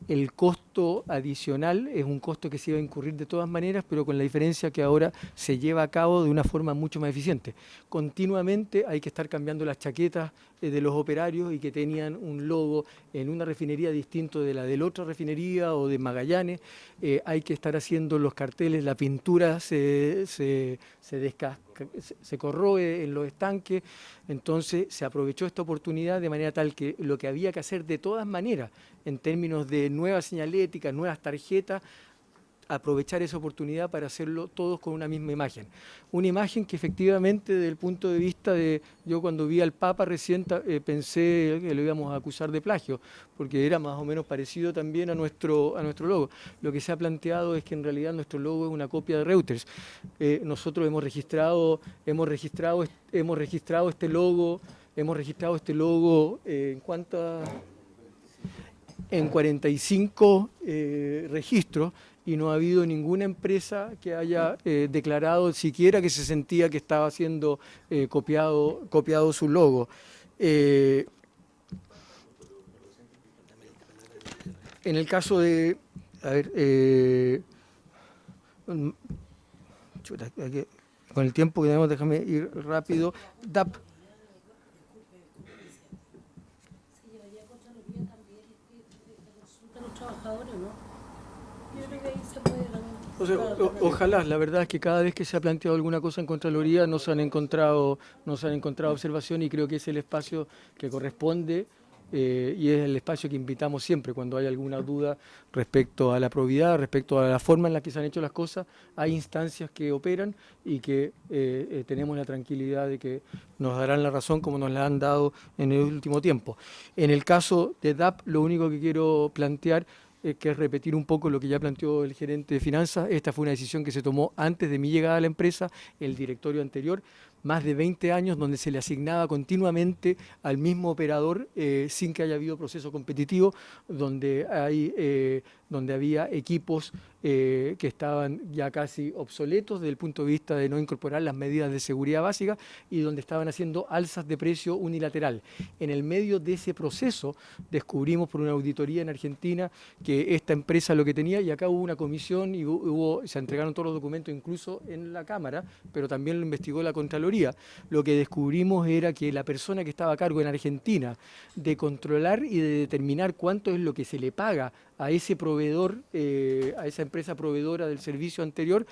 el costo adicional es un costo que se iba a incurrir de todas maneras, pero con la diferencia que ahora se lleva a cabo de una forma mucho más eficiente. Continuamente hay que estar cambiando las chaquetas de los operarios y que tenían un logo en una refinería distinto de la de la otra refinería o de Magallanes. Hay que estar haciendo los carteles, la pintura se corroe en los estanques, entonces se aprovechó esta oportunidad de manera tal que lo que había que hacer de todas maneras en términos de nuevas señaléticas, nuevas tarjetas, aprovechar esa oportunidad para hacerlo todos con una misma imagen. Una imagen que efectivamente desde el punto de vista de, yo cuando vi al Papa recién pensé que lo íbamos a acusar de plagio, porque era más o menos parecido también a nuestro logo. Lo que se ha planteado es que en realidad nuestro logo es una copia de Reuters. Nosotros hemos registrado este logo en 45 registros, y no ha habido ninguna empresa que haya declarado siquiera que se sentía que estaba siendo copiado su logo. En el caso de, con el tiempo que tenemos, déjame ir rápido. DAP. O sea, ojalá, la verdad es que cada vez que se ha planteado alguna cosa en Contraloría no se han encontrado observación, y creo que es el espacio que corresponde y es el espacio que invitamos siempre cuando hay alguna duda respecto a la probidad, respecto a la forma en la que se han hecho las cosas. Hay instancias que operan y que tenemos la tranquilidad de que nos darán la razón como nos la han dado en el último tiempo. En el caso de DAP, lo único que quiero plantear que es repetir un poco lo que ya planteó el gerente de finanzas. Esta fue una decisión que se tomó antes de mi llegada a la empresa, el directorio anterior, más de 20 años donde se le asignaba continuamente al mismo operador sin que haya habido proceso competitivo, donde había equipos que estaban ya casi obsoletos desde el punto de vista de no incorporar las medidas de seguridad básicas y donde estaban haciendo alzas de precio unilateral. En el medio de ese proceso descubrimos por una auditoría en Argentina que esta empresa lo que tenía, y acá hubo una comisión y se entregaron todos los documentos incluso en la Cámara, pero también lo investigó la Contraloría. Lo que descubrimos era que la persona que estaba a cargo en Argentina de controlar y de determinar cuánto es lo que se le paga a ese proveedor, a esa empresa proveedora del servicio anterior,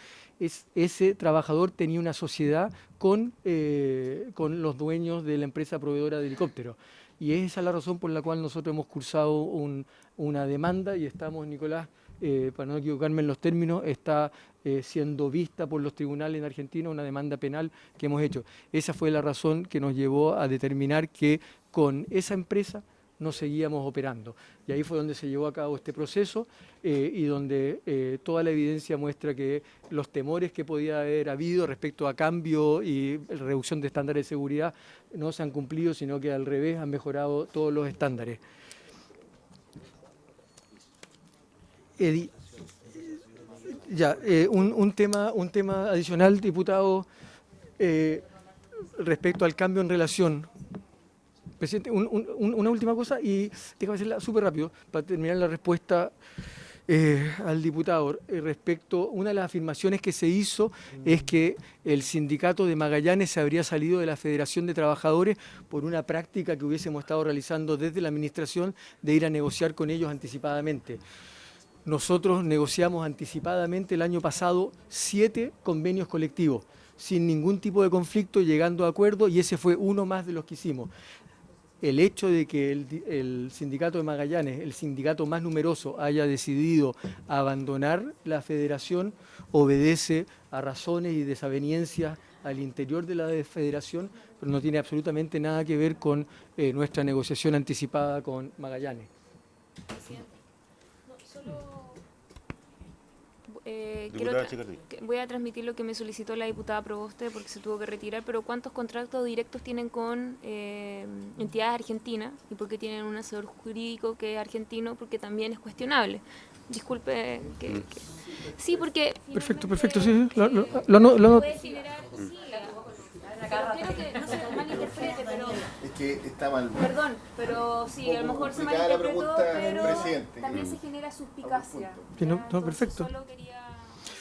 ese trabajador tenía una sociedad con los dueños de la empresa proveedora de helicópteros. Y esa es la razón por la cual nosotros hemos cursado una demanda y estamos, Nicolás, para no equivocarme en los términos, está siendo vista por los tribunales en Argentina una demanda penal que hemos hecho. Esa fue la razón que nos llevó a determinar que con esa empresa no seguíamos operando. Y ahí fue donde se llevó a cabo este proceso y donde toda la evidencia muestra que los temores que podía haber habido respecto a cambio y reducción de estándares de seguridad no se han cumplido, sino que al revés han mejorado todos los estándares. Un tema adicional, diputado, respecto al cambio en relación. Presidente, una última cosa y déjame hacerla súper rápido para terminar la respuesta al diputado. Respecto, una de las afirmaciones que se hizo es que el sindicato de Magallanes se habría salido de la Federación de Trabajadores por una práctica que hubiésemos estado realizando desde la administración de ir a negociar con ellos anticipadamente. Nosotros negociamos anticipadamente el año pasado 7 convenios colectivos, sin ningún tipo de conflicto, llegando a acuerdo, y ese fue uno más de los que hicimos. El hecho de que el sindicato de Magallanes, el sindicato más numeroso, haya decidido abandonar la federación, obedece a razones y desavenencias al interior de la federación, pero no tiene absolutamente nada que ver con nuestra negociación anticipada con Magallanes. Voy a transmitir lo que me solicitó la diputada Proboste porque se tuvo que retirar, pero ¿cuántos contratos directos tienen con entidades argentinas? ¿Y por qué tienen un asesor jurídico que es argentino? Porque también es cuestionable. Disculpe que... Sí, porque... Perfecto, sí. Lo puede generar... Quiero que no se malinterprete, pero que está mal. Perdón, pero sí, a lo mejor se malinterpretó, pero también se genera suspicacia. Sí, no, perfecto. Solo quería...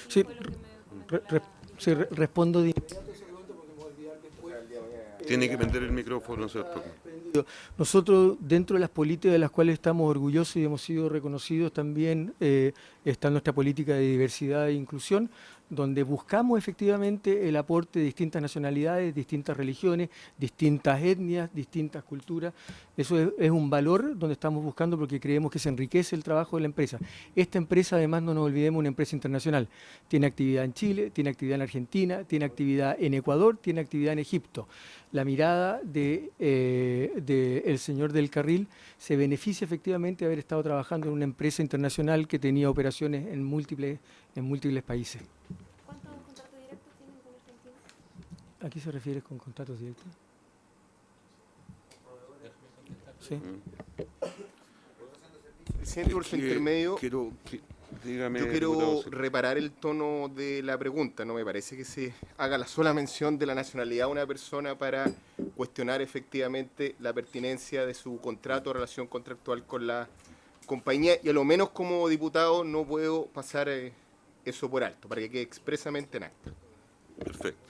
Sí, fue lo que me comentaron. sí, respondo de Tiene que prender el micrófono, señor Tocman. Nosotros, dentro de las políticas de las cuales estamos orgullosos y hemos sido reconocidos también, está nuestra política de diversidad e inclusión, donde buscamos efectivamente el aporte de distintas nacionalidades, distintas religiones, distintas etnias, distintas culturas. Eso es un valor donde estamos buscando porque creemos que se enriquece el trabajo de la empresa. Esta empresa, además, no nos olvidemos, una empresa internacional. Tiene actividad en Chile, tiene actividad en Argentina, tiene actividad en Ecuador, tiene actividad en Egipto. La mirada de el señor del Carril se beneficia efectivamente de haber estado trabajando en una empresa internacional que tenía operaciones en múltiples países. ¿Cuántos contratos directos tienen con Argentina? ¿A qué se refiere con contratos directos? Sí. Presidente, por su intermedio, Dígame, yo quiero diputado. reparar el tono de la pregunta. No me parece que se haga la sola mención de la nacionalidad de una persona para cuestionar efectivamente la pertinencia de su contrato o relación contractual con la compañía, y a lo menos como diputado no puedo pasar eso por alto, para que quede expresamente en acta. Perfecto.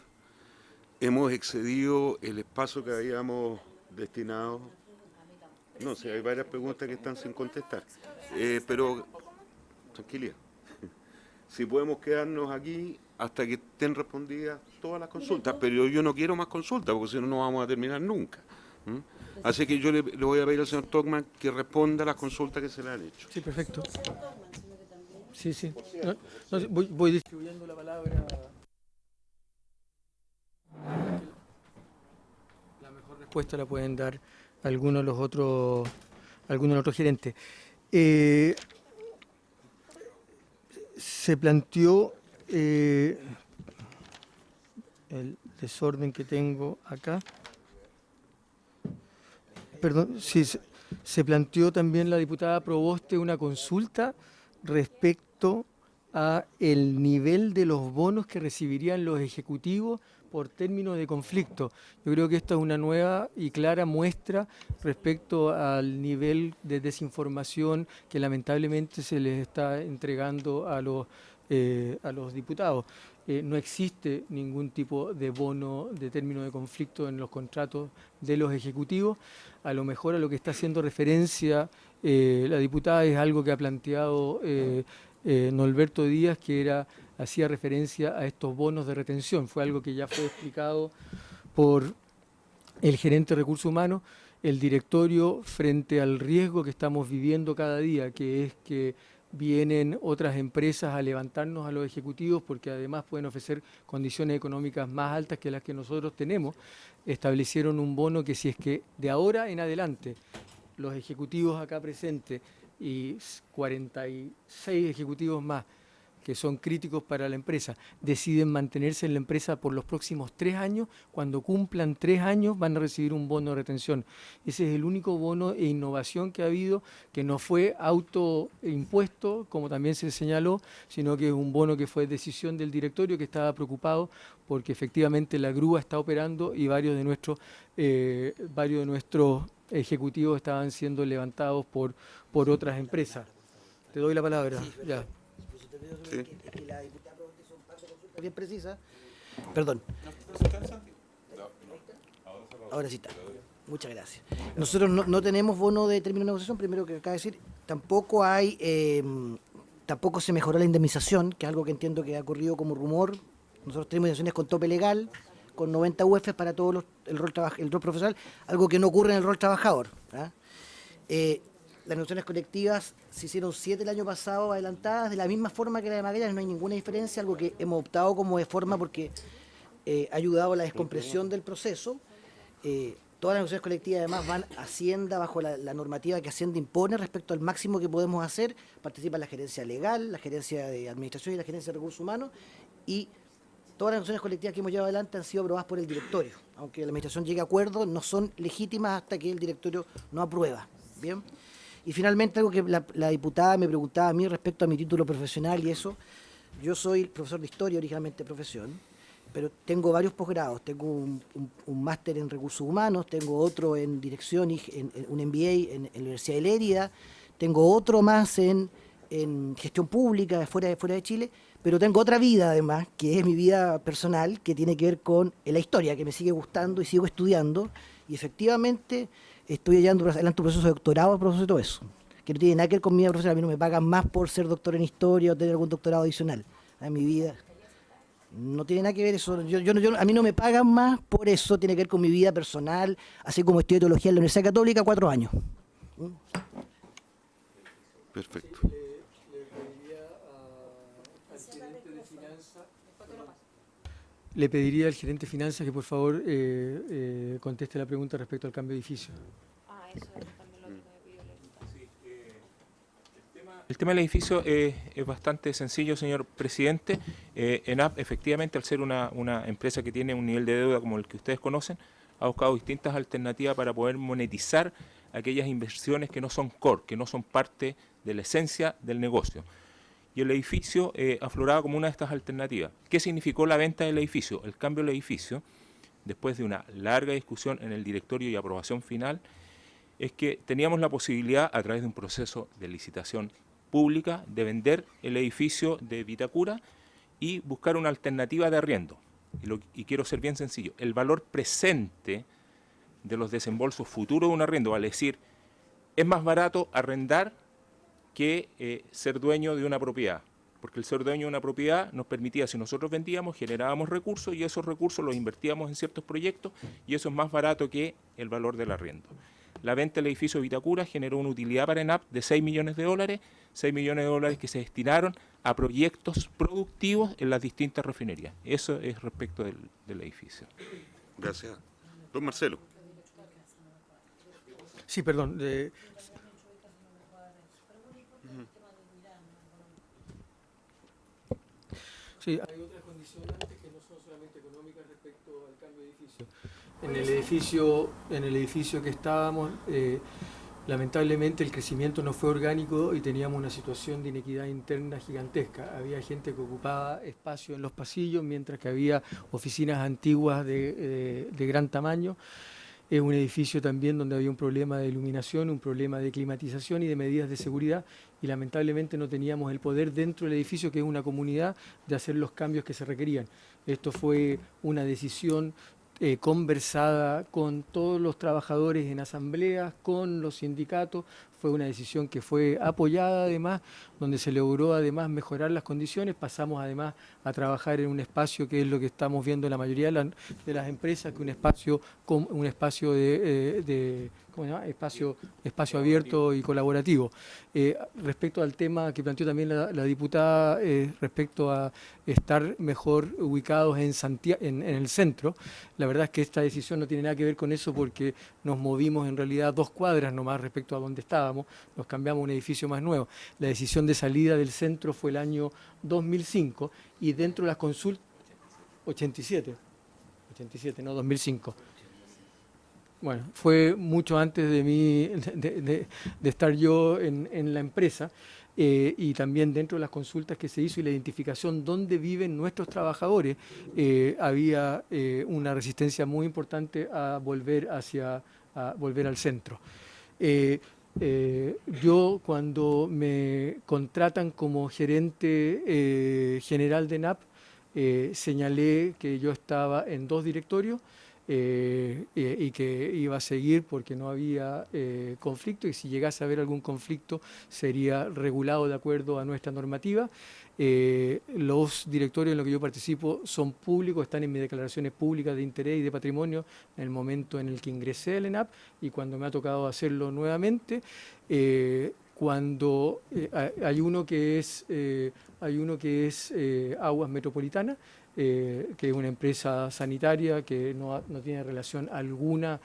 Hemos excedido el espacio que habíamos destinado. No sé, hay varias preguntas que están sin contestar. Pero, tranquilidad. Si podemos quedarnos aquí hasta que estén respondidas todas las consultas, pero yo no quiero más consultas, porque si no, no vamos a terminar nunca. Así que yo le voy a pedir al señor Tocman que responda a las consultas que se le han hecho. Sí, perfecto. Sí, sí. Voy distribuyendo la palabra. La mejor respuesta la pueden dar algunos de los otros gerentes. Se planteó el desorden que tengo acá. Perdón, sí, se planteó también la diputada Proboste una consulta respecto a el nivel de los bonos que recibirían los ejecutivos por términos de conflicto. Yo creo que esta es una nueva y clara muestra respecto al nivel de desinformación que lamentablemente se les está entregando a los diputados. No existe ningún tipo de bono de término de conflicto en los contratos de los ejecutivos. A lo mejor a lo que está haciendo referencia la diputada es algo que ha planteado Norberto Díaz, que hacía referencia a estos bonos de retención. Fue algo que ya fue explicado por el gerente de recursos humanos. El directorio, frente al riesgo que estamos viviendo cada día, que es que vienen otras empresas a levantarnos a los ejecutivos porque además pueden ofrecer condiciones económicas más altas que las que nosotros tenemos, establecieron un bono que si es que de ahora en adelante los ejecutivos acá presentes y 46 ejecutivos más que son críticos para la empresa, deciden mantenerse en la empresa por los próximos 3 años, cuando cumplan 3 años van a recibir un bono de retención. Ese es el único bono e innovación que ha habido, que no fue autoimpuesto, como también se señaló, sino que es un bono que fue decisión del directorio, que estaba preocupado porque efectivamente la grúa está operando y varios de nuestros ejecutivos estaban siendo levantados por otras empresas. Te doy la palabra. Sí, ya. Sí. Que la diputada hizo un par de consultas bien precisas. Perdón. Ahora sí está. Muchas gracias. Nosotros no tenemos bono de término de negociación, primero que acaba de decir. Tampoco se mejoró la indemnización, que es algo que entiendo que ha ocurrido como rumor. Nosotros tenemos indemnizaciones con tope legal, con 90 UF para todo el rol profesional, algo que no ocurre en el rol trabajador. Las negociaciones colectivas se hicieron 7 el año pasado adelantadas, de la misma forma que la de Magallanes, no hay ninguna diferencia, algo que hemos optado como de forma porque ha ayudado a la descompresión del proceso. Todas las negociaciones colectivas además van a Hacienda bajo la normativa que Hacienda impone respecto al máximo que podemos hacer. Participa la gerencia legal, la gerencia de administración y la gerencia de recursos humanos, y todas las negociaciones colectivas que hemos llevado adelante han sido aprobadas por el directorio. Aunque la administración llegue a acuerdo, no son legítimas hasta que el directorio no aprueba. Bien. Y finalmente, algo que la diputada me preguntaba a mí respecto a mi título profesional y eso. Yo soy profesor de historia originalmente de profesión. pero tengo varios posgrados. Tengo un máster en recursos humanos, tengo otro en dirección, un MBA en la Universidad de Lérida, tengo otro más en gestión pública fuera de Chile, pero tengo otra vida además, que es mi vida personal, que tiene que ver con la historia, que me sigue gustando y sigo estudiando, y efectivamente estoy llevando adelante un proceso de doctorado a propósito de todo eso, que no tiene nada que ver con mi vida profesional. A mí no me pagan más por ser doctor en historia o tener algún doctorado adicional. En mi vida no tiene nada que ver eso. A mí no me pagan más por eso, tiene que ver con mi vida personal, así como estudié teología en la Universidad Católica 4 años. Perfecto. Le pediría al gerente de finanzas que por favor conteste la pregunta respecto al cambio de edificio. El tema del edificio es bastante sencillo, señor presidente. ENAP, efectivamente, al ser una empresa que tiene un nivel de deuda como el que ustedes conocen, ha buscado distintas alternativas para poder monetizar aquellas inversiones que no son core, que no son parte de la esencia del negocio. Y el edificio afloraba como una de estas alternativas. ¿Qué significó la venta del edificio? El cambio del edificio, después de una larga discusión en el directorio y aprobación final, es que teníamos la posibilidad, a través de un proceso de licitación pública, de vender el edificio de Vitacura y buscar una alternativa de arriendo. Y quiero ser bien sencillo, el valor presente de los desembolsos futuros de un arriendo, vale decir, es más barato arrendar que ser dueño de una propiedad, porque el ser dueño de una propiedad nos permitía, si nosotros vendíamos, generábamos recursos y esos recursos los invertíamos en ciertos proyectos y eso es más barato que el valor del arriendo. La venta del edificio de Vitacura generó una utilidad para ENAP de $6 millones, 6 millones de dólares que se destinaron a proyectos productivos en las distintas refinerías. Eso es respecto del edificio. Gracias. Don Marcelo. Sí, perdón. Sí, hay otras condicionantes que no son solamente económicas respecto al cambio de edificio. En el edificio que estábamos, lamentablemente el crecimiento no fue orgánico y teníamos una situación de inequidad interna gigantesca. Había gente que ocupaba espacio en los pasillos, mientras que había oficinas antiguas de gran tamaño. Es un edificio también donde había un problema de iluminación, un problema de climatización y de medidas de seguridad, y lamentablemente no teníamos el poder dentro del edificio, que es una comunidad, de hacer los cambios que se requerían. Esto fue una decisión conversada con todos los trabajadores en asambleas, con los sindicatos. Fue una decisión que fue apoyada además, donde se logró además mejorar las condiciones. Pasamos además a trabajar en un espacio que es lo que estamos viendo en la mayoría de las empresas, que un espacio ¿cómo se llama? Espacio abierto y colaborativo. Respecto al tema que planteó también la diputada, respecto a estar mejor ubicados en el centro, la verdad es que esta decisión no tiene nada que ver con eso, porque nos movimos en realidad 2 cuadras nomás respecto a donde estábamos, nos cambiamos a un edificio más nuevo. La decisión de salida del centro fue el año 2005 y dentro de las consultas, 87, no 2005. Bueno, fue mucho antes de mí, de estar yo en la empresa, y también dentro de las consultas que se hizo y la identificación dónde viven nuestros trabajadores, había una resistencia muy importante a volver al centro. Yo, cuando me contratan como gerente general de ENAP, señalé que yo estaba en 2 directorios, y que iba a seguir porque no había conflicto, y si llegase a haber algún conflicto sería regulado de acuerdo a nuestra normativa. Los directorios en los que yo participo son públicos, están en mis declaraciones públicas de interés y de patrimonio en el momento en el que ingresé al ENAP y cuando me ha tocado hacerlo nuevamente. Cuando hay uno que es Aguas Metropolitana, que es una empresa sanitaria que no tiene relación alguna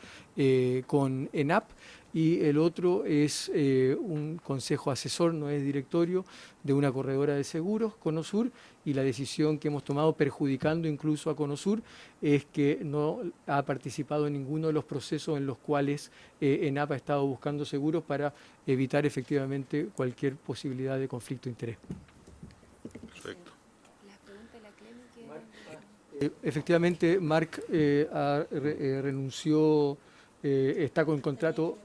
con ENAP, y el otro es un consejo asesor, no es directorio, de una corredora de seguros, Conosur, y la decisión que hemos tomado, perjudicando incluso a Conosur, es que no ha participado en ninguno de los procesos en los cuales ENAP ha estado buscando seguros para evitar efectivamente cualquier posibilidad de conflicto de interés. Perfecto. Efectivamente, Marc renunció, está con contrato.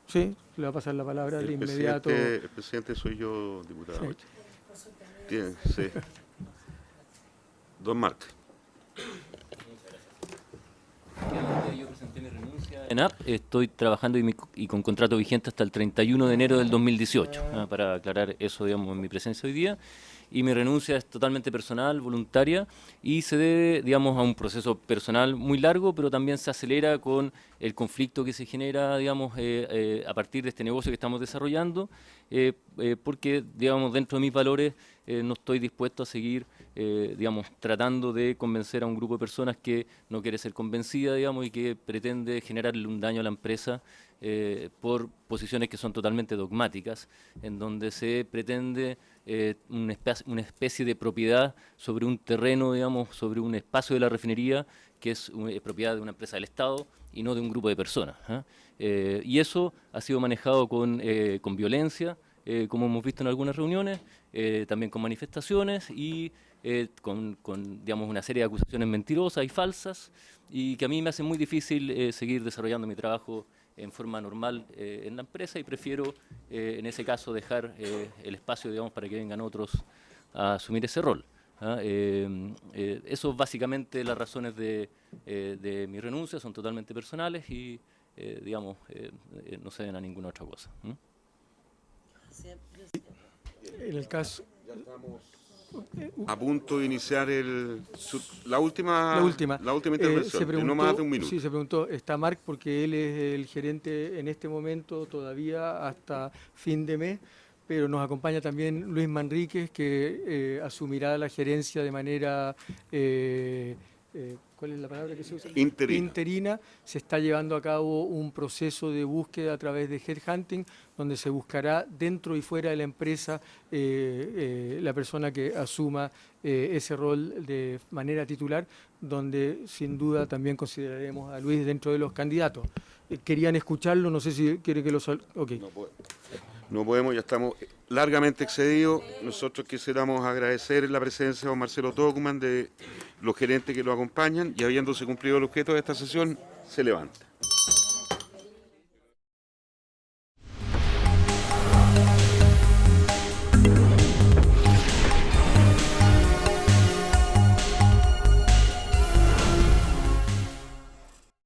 Sí, le va a pasar la palabra de inmediato. El presidente soy yo, diputado. Sí. Bien, sí. Don Marc. Yo presenté mi renuncia en AP, estoy trabajando y con contrato vigente hasta el 31 de enero del 2018, para aclarar eso, digamos, en mi presencia hoy día. Y mi renuncia es totalmente personal, voluntaria, y se debe, digamos, a un proceso personal muy largo, pero también se acelera con el conflicto que se genera, digamos, a partir de este negocio que estamos desarrollando, porque, digamos, dentro de mis valores no estoy dispuesto a seguir, digamos, tratando de convencer a un grupo de personas que no quiere ser convencida, digamos, y que pretende generarle un daño a la empresa por posiciones que son totalmente dogmáticas, en donde se pretende una especie de propiedad sobre un terreno, digamos, sobre un espacio de la refinería que es propiedad de una empresa del Estado y no de un grupo de personas. Y eso ha sido manejado con violencia, como hemos visto en algunas reuniones, también con manifestaciones y con, digamos, una serie de acusaciones mentirosas y falsas, y que a mí me hace muy difícil seguir desarrollando mi trabajo en forma normal en la empresa, y prefiero en ese caso dejar el espacio, digamos, para que vengan otros a asumir ese rol. Eso básicamente las razones de mi renuncia, son totalmente personales y digamos, no se ven a ninguna otra cosa. En el caso... Ya estamos a punto de iniciar la última intervención, no más de un minuto. Sí, se preguntó, ¿está Marc? Porque él es el gerente en este momento todavía hasta fin de mes, pero nos acompaña también Luis Manríquez, que asumirá la gerencia de manera... ¿cuál es la palabra que se usa? Interina. Se está llevando a cabo un proceso de búsqueda a través de headhunting, donde se buscará dentro y fuera de la empresa la persona que asuma ese rol de manera titular, donde sin duda también consideraremos a Luis dentro de los candidatos. Querían escucharlo, no sé si quiere que lo... Okay. No podemos, ya estamos largamente excedidos. Nosotros quisiéramos agradecer la presencia de don Marcelo Tocman, de los gerentes que lo acompañan, y habiéndose cumplido el objeto de esta sesión, se levanta.